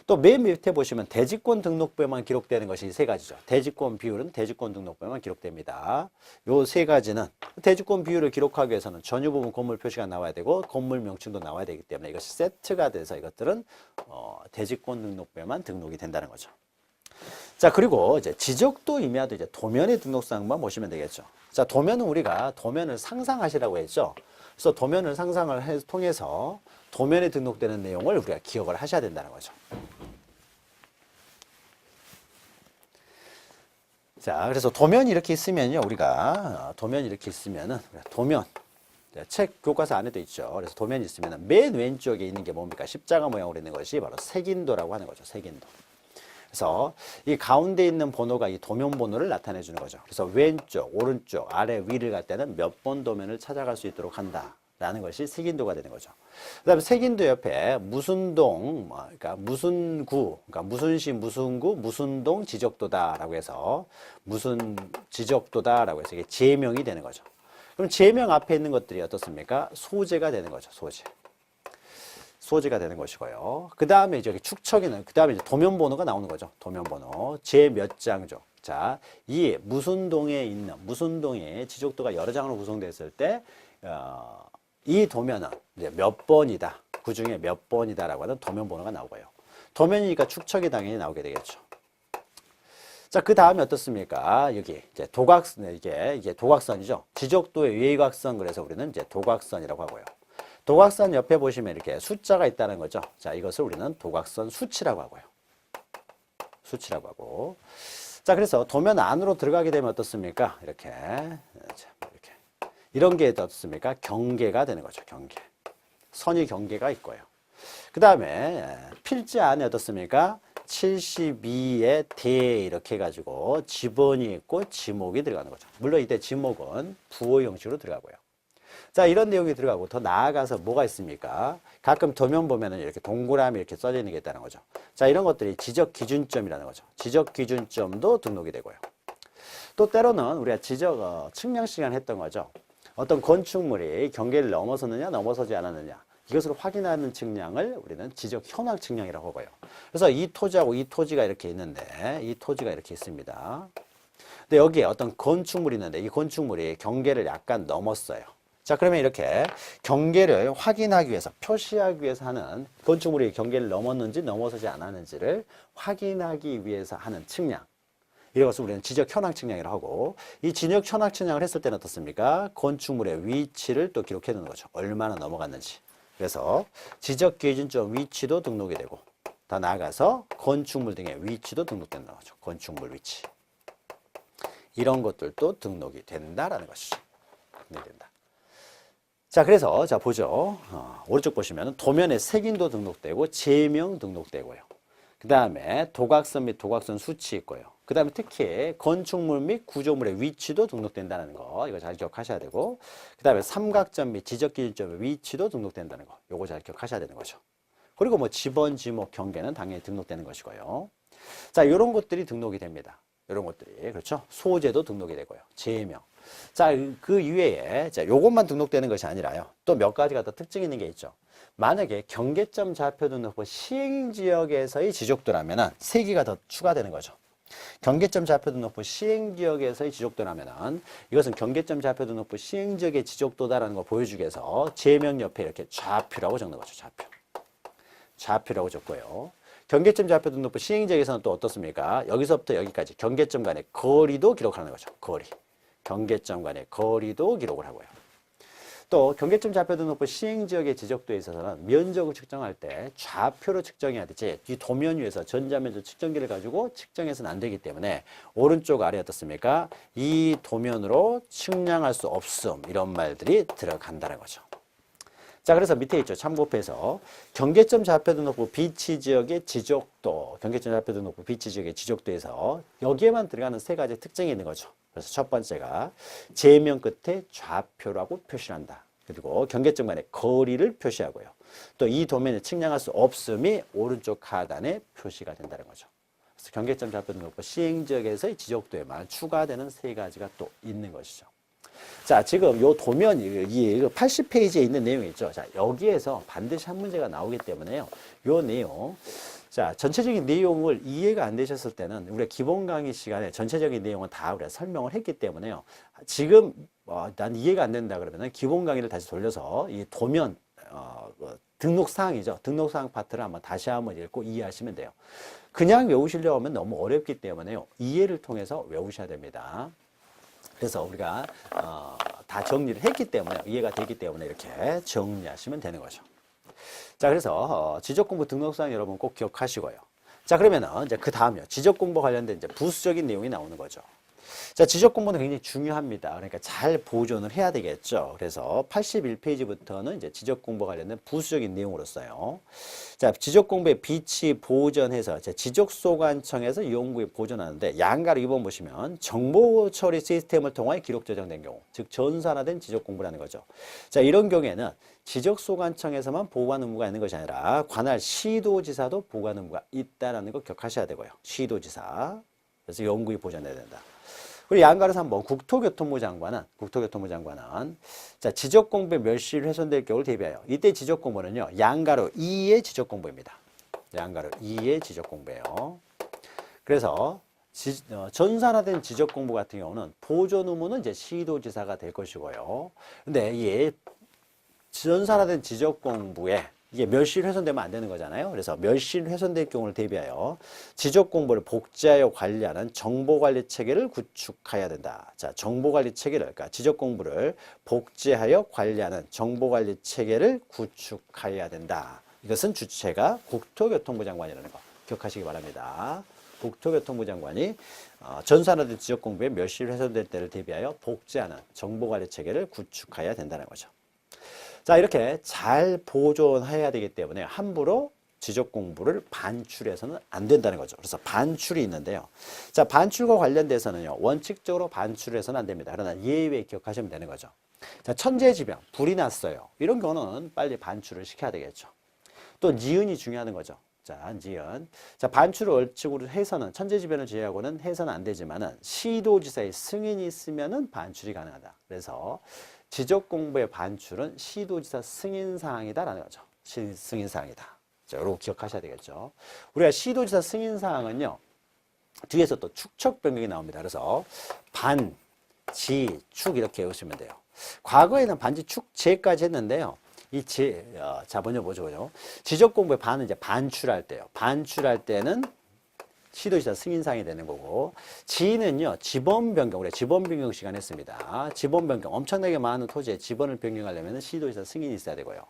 또 맨 밑에 보시면 대지권 등록부에만 기록되는 것이 3가지죠. 대지권 비율은 대지권 등록부에만 기록됩니다. 요 3가지는 대지권 비율을 기록하기 위해서는 전유 부분 건물 표시가 나와야 되고 건물 명칭도 나와야 되기 때문에 이것이 세트가 돼서 이것들은 대지권 등록부에만 등록이 된다는 거죠. 자, 그리고 이제 지적도 임야도 이제 도면의 등록사항만 보시면 되겠죠. 자, 도면은 우리가 도면을 상상하시라고 했죠. 그래서 도면을 상상을 통해서 도면에 등록되는 내용을 우리가 기억을 하셔야 된다는 거죠. 자, 그래서 도면이 이렇게 있으면요, 우리가 도면이 이렇게 있으면은 도면 책 교과서 안에도 있죠. 그래서 도면이 있으면은 맨 왼쪽에 있는 게 뭡니까? 십자가 모양으로 있는 것이 바로 색인도라고 하는 거죠. 색인도. 그래서 이 가운데 있는 번호가 이 도면 번호를 나타내 주는 거죠. 그래서 왼쪽, 오른쪽, 아래, 위를 갈 때는 몇 번 도면을 찾아갈 수 있도록 한다라는 것이 색인도가 되는 거죠. 그다음에 색인도 옆에 무슨 동, 그러니까 무슨 구, 그러니까 무슨 시, 무슨 구, 무슨 동 지적도다라고 해서 무슨 지적도다라고 해서 이게 제명이 되는 거죠. 그럼 제명 앞에 있는 것들이 어떻습니까? 소재가 되는 거죠. 소재가 되는 것이고요. 그 다음에 이제 축척이는, 그 다음에 이제 도면 번호가 나오는 거죠. 도면 번호. 제 몇 장죠. 자, 이 무슨 동에 있는, 무슨 동에 지적도가 여러 장으로 구성됐을 때, 이 도면은 이제 몇 번이다. 그 중에 몇 번이다라고 하는 도면 번호가 나오고요. 도면이니까 축척이 당연히 나오게 되겠죠. 자, 그 다음에 어떻습니까? 여기 이제 도각선, 이게 도각선이죠. 지적도의 외곽선, 그래서 우리는 이제 도각선이라고 하고요. 도각선 옆에 보시면 이렇게 숫자가 있다는 거죠. 자, 이것을 우리는 도각선 수치라고 하고요. 수치라고 하고. 자, 그래서 도면 안으로 들어가게 되면 어떻습니까? 이렇게. 이런 게 어떻습니까? 경계가 되는 거죠. 경계. 선이 경계가 있고요. 그 다음에 필지 안에 어떻습니까? 72에 대 이렇게 해가지고 지번이 있고 지목이 들어가는 거죠. 물론 이때 지목은 부호 형식으로 들어가고요. 자, 이런 내용이 들어가고 더 나아가서 뭐가 있습니까? 가끔 도면 보면은 이렇게 동그라미 이렇게 써져 있는 게 있다는 거죠. 자, 이런 것들이 지적 기준점이라는 거죠. 지적 기준점도 등록이 되고요. 또 때로는 우리가 측량 시간 했던 거죠. 어떤 건축물이 경계를 넘어섰느냐, 넘어서지 않았느냐. 이것을 확인하는 측량을 우리는 지적 현황 측량이라고 하고요. 그래서 이 토지하고 이 토지가 이렇게 있는데, 이 토지가 이렇게 있습니다. 근데 여기에 어떤 건축물이 있는데, 이 건축물이 경계를 약간 넘었어요. 자, 그러면 이렇게 경계를 확인하기 위해서, 표시하기 위해서 하는, 건축물이 경계를 넘었는지 넘어서지 않았는지를 확인하기 위해서 하는 측량. 이것을 우리는 지적 현황 측량이라고 하고, 이 지적 현황 측량을 했을 때는 어떻습니까? 건축물의 위치를 또 기록해 두는 거죠. 얼마나 넘어갔는지. 그래서 지적 기준점 위치도 등록이 되고, 더 나아가서 건축물 등의 위치도 등록된다는 거죠. 건축물 위치. 이런 것들도 등록이 된다라는 것이죠. 등록이 된다. 자, 그래서 자 보죠. 오른쪽 보시면 도면에 색인도 등록되고 제명 등록되고요. 그 다음에 도각선 및 도각선 수치 있고요. 그 다음에 특히 건축물 및 구조물의 위치도 등록된다는 거, 이거 잘 기억하셔야 되고, 그 다음에 삼각점 및 지적기준점의 위치도 등록된다는 거, 요거 잘 기억하셔야 되는 거죠. 그리고 뭐 지번, 지목, 경계는 당연히 등록되는 것이고요. 자, 이런 것들이 등록이 됩니다. 이런 것들이, 그렇죠? 소재도 등록이 되고요. 제명. 자, 그 이외에, 자, 요것만 등록되는 것이 아니라요. 또 몇 가지가 더 특징 있는 게 있죠. 만약에 경계점 좌표 등록부 시행지역에서의 지적도라면은 3개가 더 추가되는 거죠. 경계점 좌표 등록부 시행지역에서의 지적도라면은 이것은 경계점 좌표 등록부 시행지역의 지적도다라는 걸 보여주기 위해서 제명 옆에 이렇게 좌표라고 적는 거죠. 좌표. 좌표라고 적고요. 경계점 좌표 등록부 시행지역에서는 또 어떻습니까? 여기서부터 여기까지 경계점 간의 거리도 기록하는 거죠. 거리. 경계점 간의 거리도 기록을 하고요. 또 경계점 좌표 등록부 시행지역의 지적도에 있어서는 면적을 측정할 때 좌표로 측정해야 되지 이 도면 위에서 전자면적 측정기를 가지고 측정해서는 안 되기 때문에 오른쪽 아래 어떻습니까? 이 도면으로 측량할 수 없음 이런 말들이 들어간다는 거죠. 자, 그래서 밑에 있죠. 참고표에서 경계점 좌표 등록부 비치 지역의 지적도, 경계점 좌표 등록부 비치 지역의 지적도에서 여기에만 들어가는 세 가지 특징이 있는 거죠. 그래서 첫 번째가 제면 끝에 좌표라고 표시한다. 그리고 경계점 간의 거리를 표시하고요. 또 이 도면을 측량할 수 없음이 오른쪽 하단에 표시가 된다는 거죠. 그래서 경계점 좌표 등록부 시행지역에서의 지적도에만 추가되는 세 가지가 또 있는 것이죠. 자, 지금 요 도면, 이 80페이지에 있는 내용이 있죠. 자, 여기에서 반드시 한 문제가 나오기 때문에요. 요 내용. 자, 전체적인 내용을 이해가 안 되셨을 때는 우리가 기본 강의 시간에 전체적인 내용은 다 우리가 설명을 했기 때문에요. 지금, 난 이해가 안 된다 그러면은 기본 강의를 다시 돌려서 이 도면, 등록사항이죠. 등록사항 파트를 한번 다시 한번 읽고 이해하시면 돼요. 그냥 외우시려고 하면 너무 어렵기 때문에요. 이해를 통해서 외우셔야 됩니다. 그래서 우리가 다 정리를 했기 때문에 이해가 되기 때문에 이렇게 정리하시면 되는 거죠. 자, 그래서 지적공부 등록사항 여러분 꼭 기억하시고요. 자, 그러면은 이제 그 다음이요. 지적공부 관련된 이제 부수적인 내용이 나오는 거죠. 자, 지적공부는 굉장히 중요합니다. 그러니까 잘 보존을 해야 되겠죠. 그래서 81페이지부터는 이제 지적공부 관련된 부수적인 내용으로서요. 자, 지적공부의 비치 보존해서 지적소관청에서 연구에 보존하는데 양가로 2번 보시면 정보처리 시스템을 통해 기록 저장된 경우, 즉 전산화된 지적공부라는 거죠. 자, 이런 경우에는 지적소관청에서만 보관 의무가 있는 것이 아니라 관할 시도지사도 보관 의무가 있다는 거 기억하셔야 되고요. 시도지사. 그래서 연구에 보존해야 된다. 우리 양가로서 한번 국토교통부 장관은 자, 지적공부의 멸실 훼손될 경우를 대비하여 이때 지적공부는요 양가로 2의 지적공부입니다. 양가로 2의 지적공부예요. 그래서 전산화된 지적공부 같은 경우는 보존 의무는 이제 시도지사가 될 것이고요. 근데 이 전산화된 지적공부에 이게 멸실 훼손되면 안 되는 거잖아요. 그래서 멸실 훼손될 경우를 대비하여 지적공부를 복제하여 관리하는 정보관리 체계를 구축해야 된다. 자, 정보관리 체계를, 그러니까 지적공부를 복제하여 관리하는 정보관리 체계를 구축해야 된다. 이것은 주체가 국토교통부 장관이라는 거 기억하시기 바랍니다. 국토교통부 장관이 전산화된 지적공부에 멸실 훼손될 때를 대비하여 복제하는 정보관리 체계를 구축해야 된다는 거죠. 자, 이렇게 잘 보존해야 되기 때문에 함부로 지적공부를 반출해서는 안 된다는 거죠. 그래서 반출이 있는데요. 자, 반출과 관련돼서는요. 원칙적으로 반출해서는 안 됩니다. 그러나 예외 기억하시면 되는 거죠. 자, 천재지변, 불이 났어요. 이런 경우는 빨리 반출을 시켜야 되겠죠. 또 니은이 중요한 거죠. 자, 니은. 자, 반출을 원칙으로 해서는 천재지변을 제외하고는 해서는 안 되지만은 시도지사의 승인이 있으면은 반출이 가능하다. 그래서 지적공부의 반출은 시도지사 승인사항이다라는 거죠. 승인사항이다. 자, 요거 기억하셔야 되겠죠. 우리가 시도지사 승인사항은요, 뒤에서 또 축척 변경이 나옵니다. 그래서 반, 지, 축 이렇게 외우시면 돼요. 과거에는 반지, 축, 제까지 했는데요. 이 자, 먼저 보죠. 지적공부의 반은 이제 반출할 때요. 반출할 때는 시도지사 승인사항이 되는 거고, 지는요, 지번 변경, 우리가 지번 변경 시간 했습니다. 지번 변경, 엄청나게 많은 토지에 지번을 변경하려면 시도지사 승인이 있어야 되고요.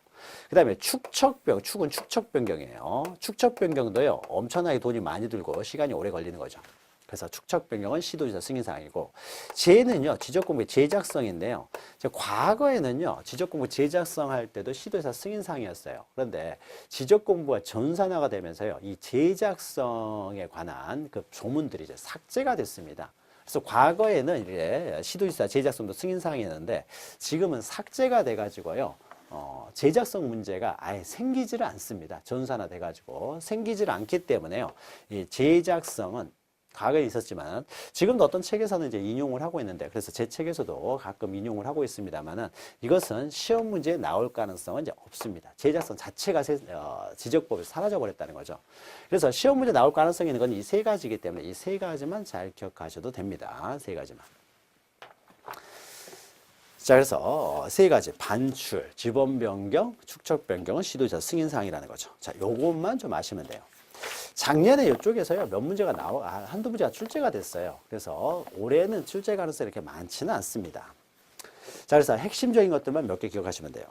그 다음에 축척변경, 축은 축척 변경이에요. 축척 변경도요, 엄청나게 돈이 많이 들고 시간이 오래 걸리는 거죠. 그래서 축척 변경은 시도지사 승인사항이고, 제는요, 지적공부의 제작성인데요. 과거에는요, 지적공부 제작성 할 때도 시도지사 승인사항이었어요. 그런데 지적공부가 전산화가 되면서요, 이 제작성에 관한 그 조문들이 이제 삭제가 됐습니다. 그래서 과거에는 이제 시도지사 제작성도 승인사항이었는데, 지금은 삭제가 돼가지고요, 제작성 문제가 아예 생기지를 않습니다. 전산화 돼가지고 생기지를 않기 때문에요, 이 제작성은 과거에 있었지만 지금도 어떤 책에서는 이제 인용을 하고 있는데, 그래서 제 책에서도 가끔 인용을 하고 있습니다만은 이것은 시험 문제에 나올 가능성은 이제 없습니다. 제작성 자체가 지적법이 사라져 버렸다는 거죠. 그래서 시험 문제 나올 가능성이 있는 건 이 세 가지이기 때문에 이 세 가지만 잘 기억하셔도 됩니다. 세 가지만. 자, 그래서 세 가지 반출, 지번 변경, 축척 변경은 시도지사 승인사항이라는 거죠. 자, 요것만 좀 아시면 돼요. 작년에 이쪽에서요, 몇 문제가 한두 문제가 출제가 됐어요. 그래서 올해는 출제 가능성이 이렇게 많지는 않습니다. 자, 그래서 핵심적인 것들만 몇 개 기억하시면 돼요.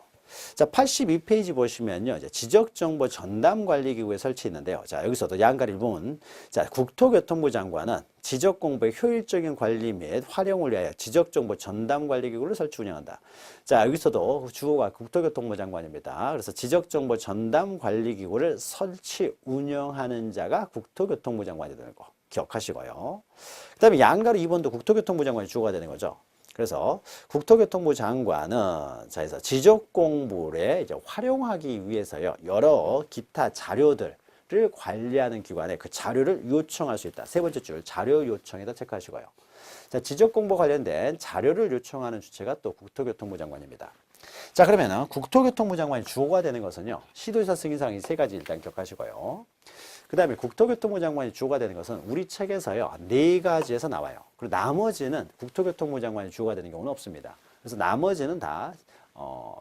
자, 82페이지 보시면요. 이제 지적정보 전담관리기구에 설치했는데요. 자, 여기서도 양가리 부분. 자, 국토교통부 장관은 지적공부의 효율적인 관리 및 활용을 위하여 지적정보 전담관리기구를 설치 운영한다. 자, 여기서도 주어가 국토교통부 장관입니다. 그래서 지적정보 전담관리기구를 설치 운영하는 자가 국토교통부 장관이 되는 거 기억하시고요. 그 다음에 양가로 2번도 국토교통부 장관이 주어가 되는 거죠. 그래서 국토교통부 장관은 자, 그래서 지적공부를 이제 활용하기 위해서요, 여러 기타 자료들을 관리하는 기관에 그 자료를 요청할 수 있다. 세 번째 줄 자료 요청에다 체크하시고요. 자, 지적공부 관련된 자료를 요청하는 주체가 또 국토교통부 장관입니다. 자, 그러면은 국토교통부 장관이 주어가 되는 것은요, 시도지사 승인사항 이 세 가지 일단 기억하시고요. 그 다음에 국토교통부 장관이 주어가 되는 것은 우리 책에서요, 네 가지에서 나와요. 그리고 나머지는 국토교통부 장관이 주어가 되는 경우는 없습니다. 그래서 나머지는 다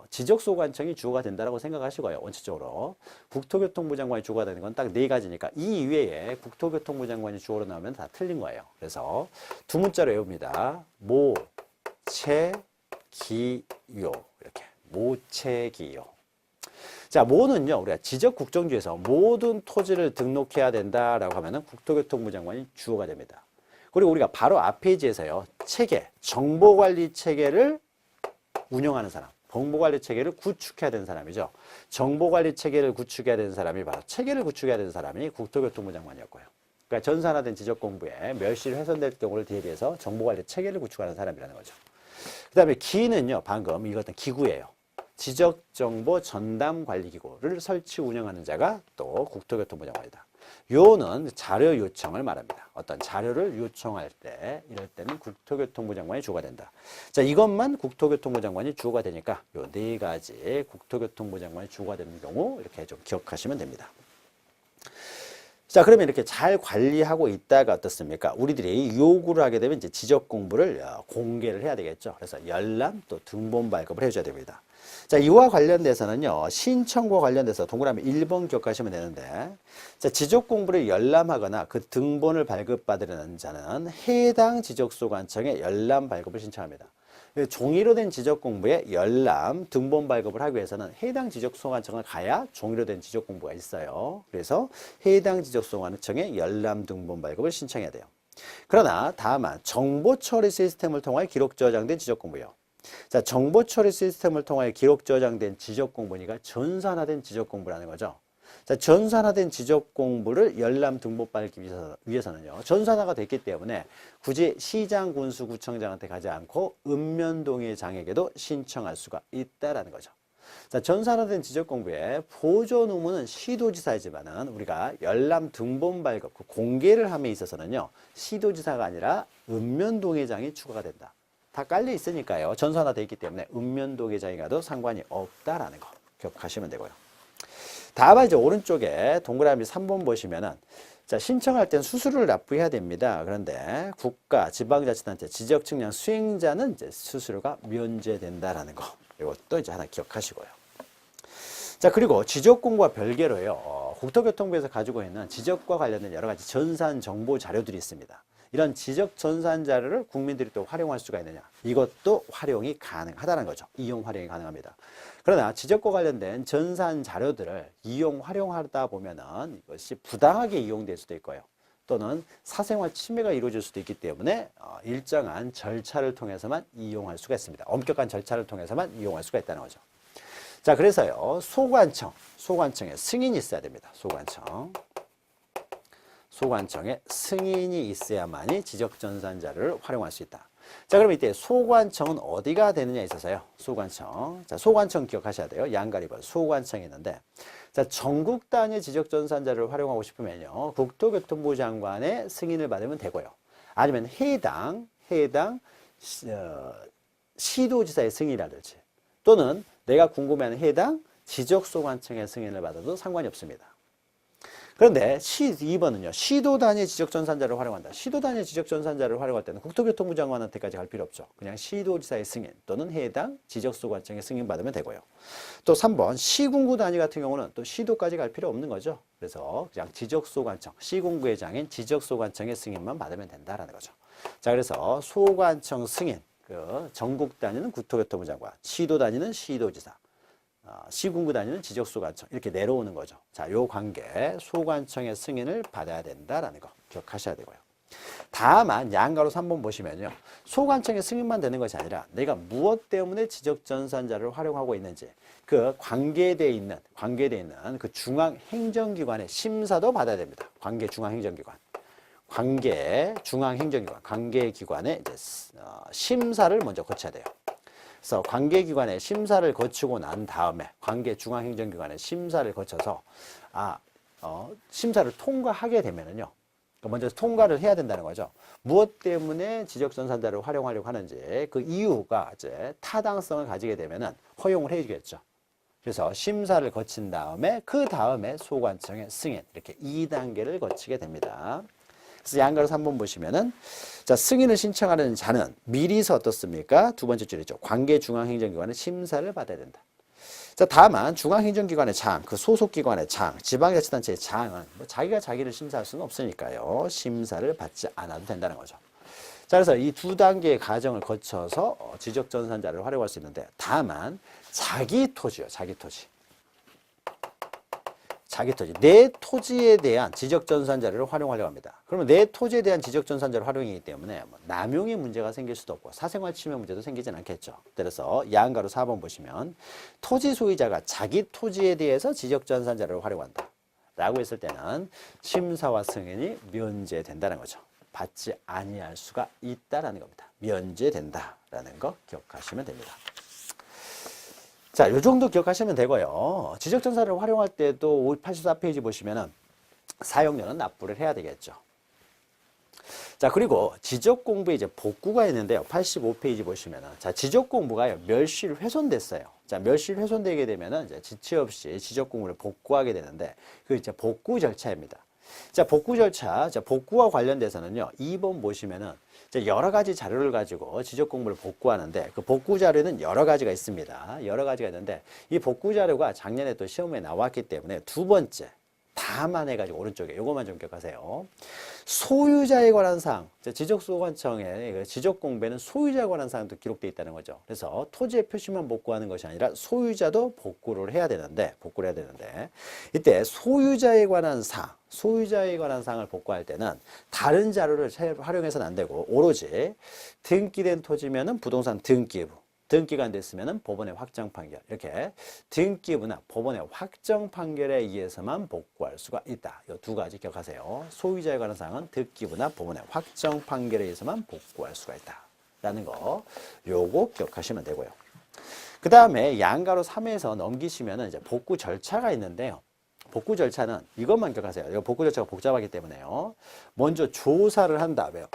지적소관청이 주어가 된다고 생각하시고요. 원칙적으로 국토교통부 장관이 주어가 되는 건 딱 네 가지니까 이 이외에 국토교통부 장관이 주어로 나오면 다 틀린 거예요. 그래서 두 문자로 외웁니다. 모, 채, 기, 요. 이렇게 모, 채, 기, 요. 자, 모는요, 우리가 지적국정주에서 모든 토지를 등록해야 된다라고 하면은 국토교통부 장관이 주어가 됩니다. 그리고 우리가 바로 앞 페이지에서요, 체계, 정보관리 체계를 운영하는 사람, 정보관리 체계를 구축해야 되는 사람이죠. 정보관리 체계를 구축해야 되는 사람이 바로 체계를 구축해야 되는 사람이 국토교통부 장관이었고요. 그러니까 전산화된 지적공부에 멸실 훼손될 경우를 대비해서 정보관리 체계를 구축하는 사람이라는 거죠. 그 다음에 기는요, 방금 이것은 기구예요. 지적정보 전담관리기구를 설치 운영하는 자가 또 국토교통부 장관이다. 요는 자료 요청을 말합니다. 어떤 자료를 요청할 때 이럴 때는 국토교통부 장관이 주어가 된다. 자, 이것만 국토교통부 장관이 주어가 되니까 요 네 가지 국토교통부 장관이 주어가 되는 경우 이렇게 좀 기억하시면 됩니다. 자, 그러면 이렇게 잘 관리하고 있다가 어떻습니까? 우리들이 요구를 하게 되면 이제 지적 공부를 공개를 해야 되겠죠. 그래서 열람 또 등본 발급을 해줘야 됩니다. 자, 이와 관련돼서는요, 신청과 관련돼서 동그라미 1번 기억하시면 되는데, 자, 지적 공부를 열람하거나 그 등본을 발급받으려는 자는 해당 지적소관청에 열람 발급을 신청합니다. 종이로 된 지적 공부에 열람, 등본 발급을 하기 위해서는 해당 지적소관청을 가야 종이로 된 지적 공부가 있어요. 그래서 해당 지적소관청에 열람, 등본 발급을 신청해야 돼요. 그러나 다만 정보 처리 시스템을 통해 기록 저장된 지적 공부요. 자, 정보 처리 시스템을 통해 기록 저장된 지적 공부니까 전산화된 지적 공부라는 거죠. 자, 전산화된 지적 공부를 열람 등본 발급하기 위해서는요, 전산화가 됐기 때문에 굳이 시장, 군수, 구청장한테 가지 않고 읍면동의장에게도 신청할 수가 있다라는 거죠. 자, 전산화된 지적 공부의 보존 의무는 시도지사이지만은 우리가 열람 등본 발급, 그 공개를 함에 있어서는요, 시도지사가 아니라 읍면동의장이 추가가 된다. 다 깔려 있으니까요. 전산화되어 있기 때문에 읍면동의장이 가도 상관이 없다라는 거 기억하시면 되고요. 다만 이제 오른쪽에 동그라미 3번 보시면은, 자, 신청할 땐 수수료를 납부해야 됩니다. 그런데 국가, 지방자치단체, 지적측량 수행자는 이제 수수료가 면제된다라는 거. 이것도 이제 하나 기억하시고요. 자, 그리고 지적공부와 별개로요, 국토교통부에서 가지고 있는 지적과 관련된 여러 가지 전산 정보 자료들이 있습니다. 이런 지적 전산 자료를 국민들이 또 활용할 수가 있느냐, 이것도 활용이 가능하다는 거죠. 이용 활용이 가능합니다. 그러나 지적과 관련된 전산 자료들을 이용 활용하다 보면은 이것이 부당하게 이용될 수도 있고요, 또는 사생활 침해가 이루어질 수도 있기 때문에 일정한 절차를 통해서만 이용할 수가 있습니다. 엄격한 절차를 통해서만 이용할 수가 있다는 거죠. 자, 그래서요, 소관청에 승인이 있어야 됩니다. 소관청에 승인이 있어야만이 지적전산 자료를 활용할 수 있다. 자, 그럼 이때 소관청은 어디가 되느냐에 있어서요, 소관청. 자, 소관청 기억하셔야 돼요. 양가리벌 소관청이 있는데, 자, 전국 단위 지적전산 자료를 활용하고 싶으면요, 국토교통부 장관의 승인을 받으면 되고요. 아니면 해당 시도지사의 승인이라든지, 또는 내가 궁금해하는 해당 지적소관청의 승인을 받아도 상관이 없습니다. 그런데 2번은요. 시도 단위 지적전산자를 활용한다. 시도 단위 지적전산자를 활용할 때는 국토교통부 장관한테까지 갈 필요 없죠. 그냥 시도지사의 승인 또는 해당 지적소관청의 승인 받으면 되고요. 또 3번 시군구 단위 같은 경우는 또 시도까지 갈 필요 없는 거죠. 그래서 그냥 지적소관청, 시군구의 장인 지적소관청의 승인만 받으면 된다라는 거죠. 자, 그래서 소관청 승인, 그 전국 다니는 국토교통부 장관, 시도 다니는 시도지사, 시군구 다니는 지적소관청 이렇게 내려오는 거죠. 자, 요 관계 소관청의 승인을 받아야 된다라는 거 기억하셔야 되고요. 다만 양가로 3번 보시면요. 소관청의 승인만 되는 것이 아니라 내가 무엇 때문에 지적전산자를 활용하고 있는지 그 관계되어 있는 그 중앙행정기관의 심사도 받아야 됩니다. 관계기관의 이제 심사를 먼저 거쳐야 돼요. 그래서 관계기관의 심사를 거치고 난 다음에 중앙행정기관의 심사를 거쳐서 심사를 통과하게 되면은요. 먼저 통과를 해야 된다는 거죠. 무엇 때문에 지적전산자를 활용하려고 하는지 그 이유가 이제 타당성을 가지게 되면은 허용을 해주겠죠. 그래서 심사를 거친 다음에 그 다음에 소관청의 승인 이렇게 2단계를 거치게 됩니다. 그래서 양가로 3번 보시면은 자, 승인을 신청하는 자는 미리서 어떻습니까? 두 번째 줄이죠. 관계중앙행정기관의 심사를 받아야 된다. 자, 다만 중앙행정기관의 장, 그 소속기관의 장, 지방자치단체의 장은 뭐 자기가 자기를 심사할 수는 없으니까요. 심사를 받지 않아도 된다는 거죠. 자, 그래서 이 두 단계의 과정을 거쳐서 지적전산자를 활용할 수 있는데 다만 자기 토지요. 자기 토지. 내 토지에 대한 지적전산자를 활용하려고 합니다. 그러면 내 토지에 대한 지적전산자를 활용이기 때문에 남용의 문제가 생길 수도 없고 사생활 침해 문제도 생기진 않겠죠. 그래서 야한가로 4번 보시면 토지 소유자가 자기 토지에 대해서 지적전산자를 활용한다 라고 했을 때는 심사와 승인이 면제된다는 거죠. 받지 아니할 수가 있다라는 겁니다. 면제된다라는 거 기억하시면 됩니다. 자, 요 정도 기억하시면 되고요. 지적전산을 활용할 때도 84페이지 보시면은 사용료는 납부를 해야 되겠죠. 자, 그리고 지적공부에 이제 복구가 있는데요. 85페이지 보시면은 자, 지적공부가요. 멸실 훼손됐어요. 자, 멸실 훼손되게 되면은 이제 지체 없이 지적공부를 복구하게 되는데 그 이제 복구 절차입니다. 자, 복구 절차. 자, 복구와 관련돼서는요. 2번 보시면은 여러 가지 자료를 가지고 지적 공부를 복구하는데 그 복구 자료는 여러 가지가 있습니다. 여러 가지가 있는데 이 복구 자료가 작년에 또 시험에 나왔기 때문에 두 번째 다만 해가지고 오른쪽에 요것만 좀 기억하세요. 소유자에 관한 사항, 지적소관청의 지적 공부에는 소유자에 관한 사항도 기록되어 있다는 거죠. 그래서 토지의 표시만 복구하는 것이 아니라 소유자도 복구를 해야 되는데 이때 소유자에 관한 사항을 복구할 때는 다른 자료를 활용해서는 안 되고 오로지 등기된 토지면은 부동산 등기부, 등기가 안 됐으면 법원의 확정 판결 이렇게 등기부나 법원의 확정 판결에 의해서만 복구할 수가 있다. 이 두 가지 기억하세요. 소유자에 관한 사항은 등기부나 법원의 확정 판결에 의해서만 복구할 수가 있다. 라는 거 요거 기억하시면 되고요. 그 다음에 양가로 3에서 넘기시면 이제 복구 절차가 있는데요. 복구 절차는 이것만 기억하세요. 이거 복구 절차가 복잡하기 때문에요. 먼저 조사를 한 다음에요.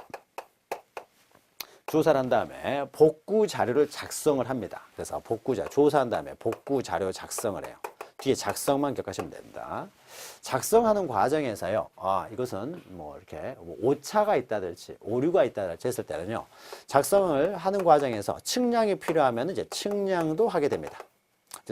조사를 한 다음에 복구 자료를 작성을 합니다. 그래서 조사한 다음에 복구 자료 작성을 해요. 뒤에 작성만 기억하시면 됩니다. 작성하는 과정에서요. 이것은 뭐 이렇게 오차가 있다든지 오류가 있다든지 했을 때는요. 작성을 하는 과정에서 측량이 필요하면 이제 측량도 하게 됩니다.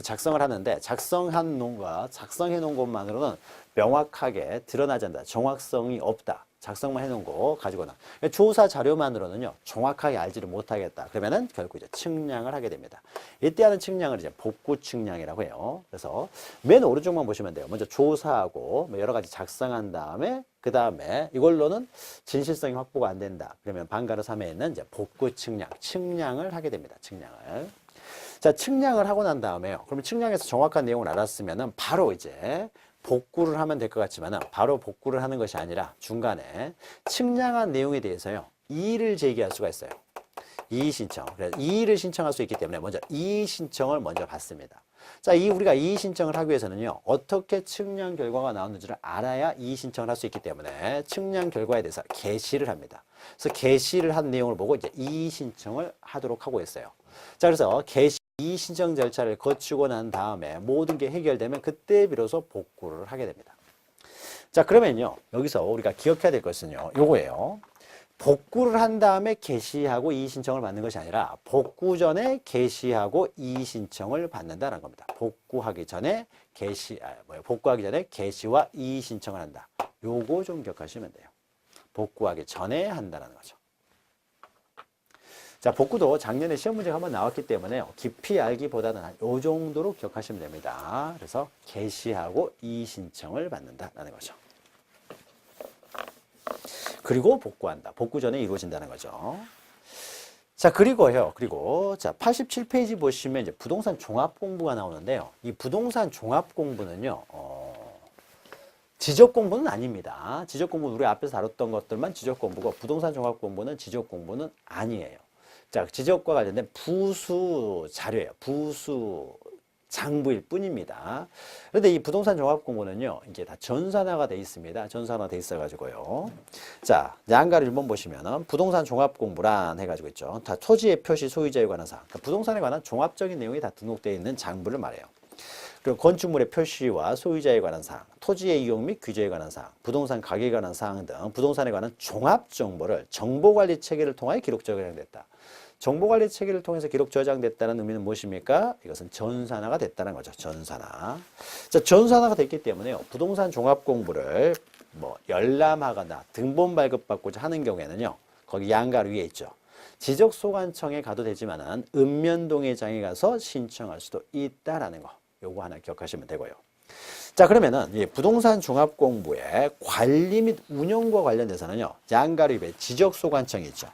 작성을 하는데 작성해 놓은 것만으로는 명확하게 드러나지 않는다. 정확성이 없다. 작성만 해놓은 거 가지고는 조사 자료만으로는요 정확하게 알지를 못하겠다. 그러면은 결국 이제 측량을 하게 됩니다. 이때 하는 측량을 이제 복구 측량이라고 해요. 그래서 맨 오른쪽만 보시면 돼요. 먼저 조사하고 여러 가지 작성한 다음에 그 다음에 이걸로는 진실성이 확보가 안 된다. 그러면 방가로 3에 있는 이제 복구 측량을 하게 됩니다. 측량을. 자, 측량을 하고 난 다음에요. 그러면 측량에서 정확한 내용을 알았으면은 바로 이제 복구를 하면 될 것 같지만 바로 복구를 하는 것이 아니라 중간에 측량한 내용에 대해서요. 이의를 제기할 수가 있어요. 이의 신청. 그래서 이의를 신청할 수 있기 때문에 먼저 이의 신청을 먼저 받습니다. 자, 우리가 이의 신청을 하기 위해서는요. 어떻게 측량 결과가 나오는지를 알아야 이의 신청을 할 수 있기 때문에 측량 결과에 대해서 게시를 합니다. 그래서 게시를 한 내용을 보고 이제 이의 신청을 하도록 하고 있어요. 자, 그래서 이의 신청 절차를 거치고 난 다음에 모든 게 해결되면 그때 비로소 복구를 하게 됩니다. 자, 그러면요. 여기서 우리가 기억해야 될 것은요. 요거예요. 복구를 한 다음에 게시하고 이의 신청을 받는 것이 아니라 복구 전에 게시하고 이의 신청을 받는다는 겁니다. 복구하기 전에 게시와 이의 신청을 한다. 요거 좀 기억하시면 돼요. 복구하기 전에 한다는 거죠. 자, 복구도 작년에 시험 문제가 한번 나왔기 때문에 깊이 알기보다는 한 요 정도로 기억하시면 됩니다. 그래서 개시하고 이의신청을 받는다라는 거죠. 그리고 복구한다. 복구 전에 이루어진다는 거죠. 자, 그리고 자, 87페이지 보시면 이제 부동산 종합 공부가 나오는데요. 이 부동산 종합 공부는요. 지적 공부는 아닙니다. 지적 공부는 우리 앞에서 다뤘던 것들만 지적 공부고 부동산 종합 공부는 지적 공부는 아니에요. 자, 지적과 관련된 부수 자료예요. 부수 장부일 뿐입니다. 그런데 이 부동산 종합 공부는요, 이게 다 전산화가 돼 있습니다. 전산화 돼 있어가지고요. 자, 양가를 1번 보시면은 부동산 종합 공부란 해가지고 있죠. 다 토지의 표시 소유자에 관한 사항. 그러니까 부동산에 관한 종합적인 내용이 다 등록되어 있는 장부를 말해요. 그리고 건축물의 표시와 소유자에 관한 사항, 토지의 이용 및 규제에 관한 사항, 부동산 가격에 관한 사항 등 부동산에 관한 종합 정보를 정보관리 체계를 통하여 기록 저장됐다. 정보관리 체계를 통해서 기록 저장됐다는 의미는 무엇입니까? 이것은 전산화가 됐다는 거죠. 전산화. 자, 전산화가 됐기 때문에요. 부동산 종합 공부를 뭐 열람하거나 등본 발급받고자 하는 경우에는요. 거기 양가 위에 있죠. 지적소관청에 가도 되지만은 읍면동회장에 가서 신청할 수도 있다라는 거. 요거 하나 기억하시면 되고요. 자, 그러면은 이 부동산 종합 공부의 관리 및 운영과 관련돼서는요. 양가류 위에 지적소관청이 있죠.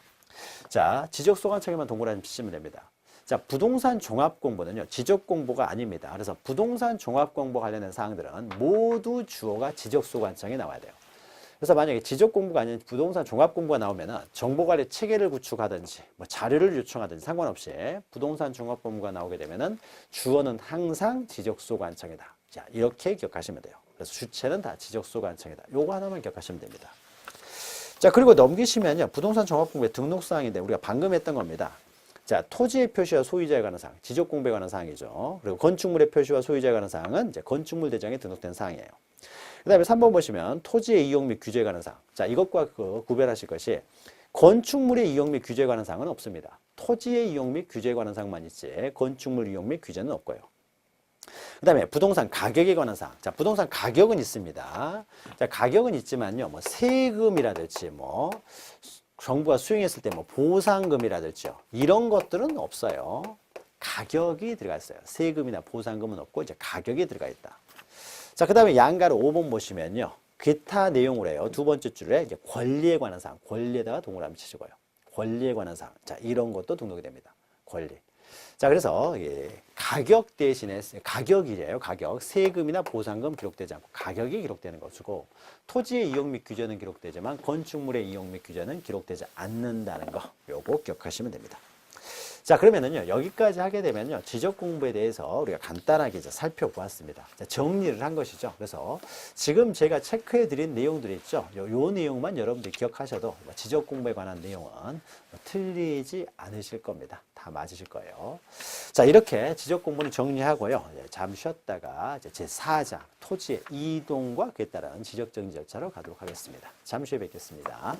자, 지적소관청에만 동그라미 치시면 됩니다. 자, 부동산 종합공부는요, 지적공부가 아닙니다. 그래서 부동산 종합공부 관련된 사항들은 모두 주어가 지적소관청에 나와야 돼요. 그래서 만약에 지적공부가 아닌 부동산 종합공부가 나오면은 정보관리 체계를 구축하든지, 뭐 자료를 요청하든지 상관없이 부동산 종합공부가 나오게 되면은 주어는 항상 지적소관청이다. 자, 이렇게 기억하시면 돼요. 그래서 주체는 다 지적소관청이다. 요거 하나만 기억하시면 됩니다. 자, 그리고 넘기시면요. 부동산 종합공부의 등록사항인데 우리가 방금 했던 겁니다. 자, 토지의 표시와 소유자에 관한 사항, 지적공부에 관한 사항이죠. 그리고 건축물의 표시와 소유자에 관한 사항은 이제 건축물 대장에 등록된 사항이에요. 그 다음에 3번 보시면 토지의 이용 및 규제에 관한 사항. 자, 이것과 구별하실 것이 건축물의 이용 및 규제에 관한 사항은 없습니다. 토지의 이용 및 규제에 관한 사항만 있지 건축물 이용 및 규제는 없고요. 그 다음에 부동산 가격에 관한 사항. 자, 부동산 가격은 있습니다. 자, 가격은 있지만요, 뭐, 세금이라든지, 뭐, 정부가 수용했을 때 뭐, 보상금이라든지, 이런 것들은 없어요. 가격이 들어가 있어요. 세금이나 보상금은 없고, 이제 가격이 들어가 있다. 자, 그 다음에 양가로 5번 보시면요, 기타 내용으로 해요. 두 번째 줄에 이제 권리에 관한 사항. 권리에다가 동그라미 치시고요. 권리에 관한 사항. 자, 이런 것도 등록이 됩니다. 권리. 자, 그래서 가격 대신에 가격이래요. 가격. 세금이나 보상금 기록되지 않고 가격이 기록되는 것이고 토지의 이용 및 규제는 기록되지만 건축물의 이용 및 규제는 기록되지 않는다는 거. 요거 기억하시면 됩니다. 자, 그러면은요. 여기까지 하게 되면요. 지적 공부에 대해서 우리가 간단하게 이제 살펴보았습니다. 자, 정리를 한 것이죠. 그래서 지금 제가 체크해 드린 내용들이 있죠. 요 내용만 여러분들이 기억하셔도 지적 공부에 관한 내용은 틀리지 않으실 겁니다. 다 맞으실 거예요. 자, 이렇게 지적 공부는 정리하고요. 잠시 쉬었다가 이제 제4장 토지의 이동과 그에 따른 지적 정지 절차로 가도록 하겠습니다. 잠시 후에 뵙겠습니다.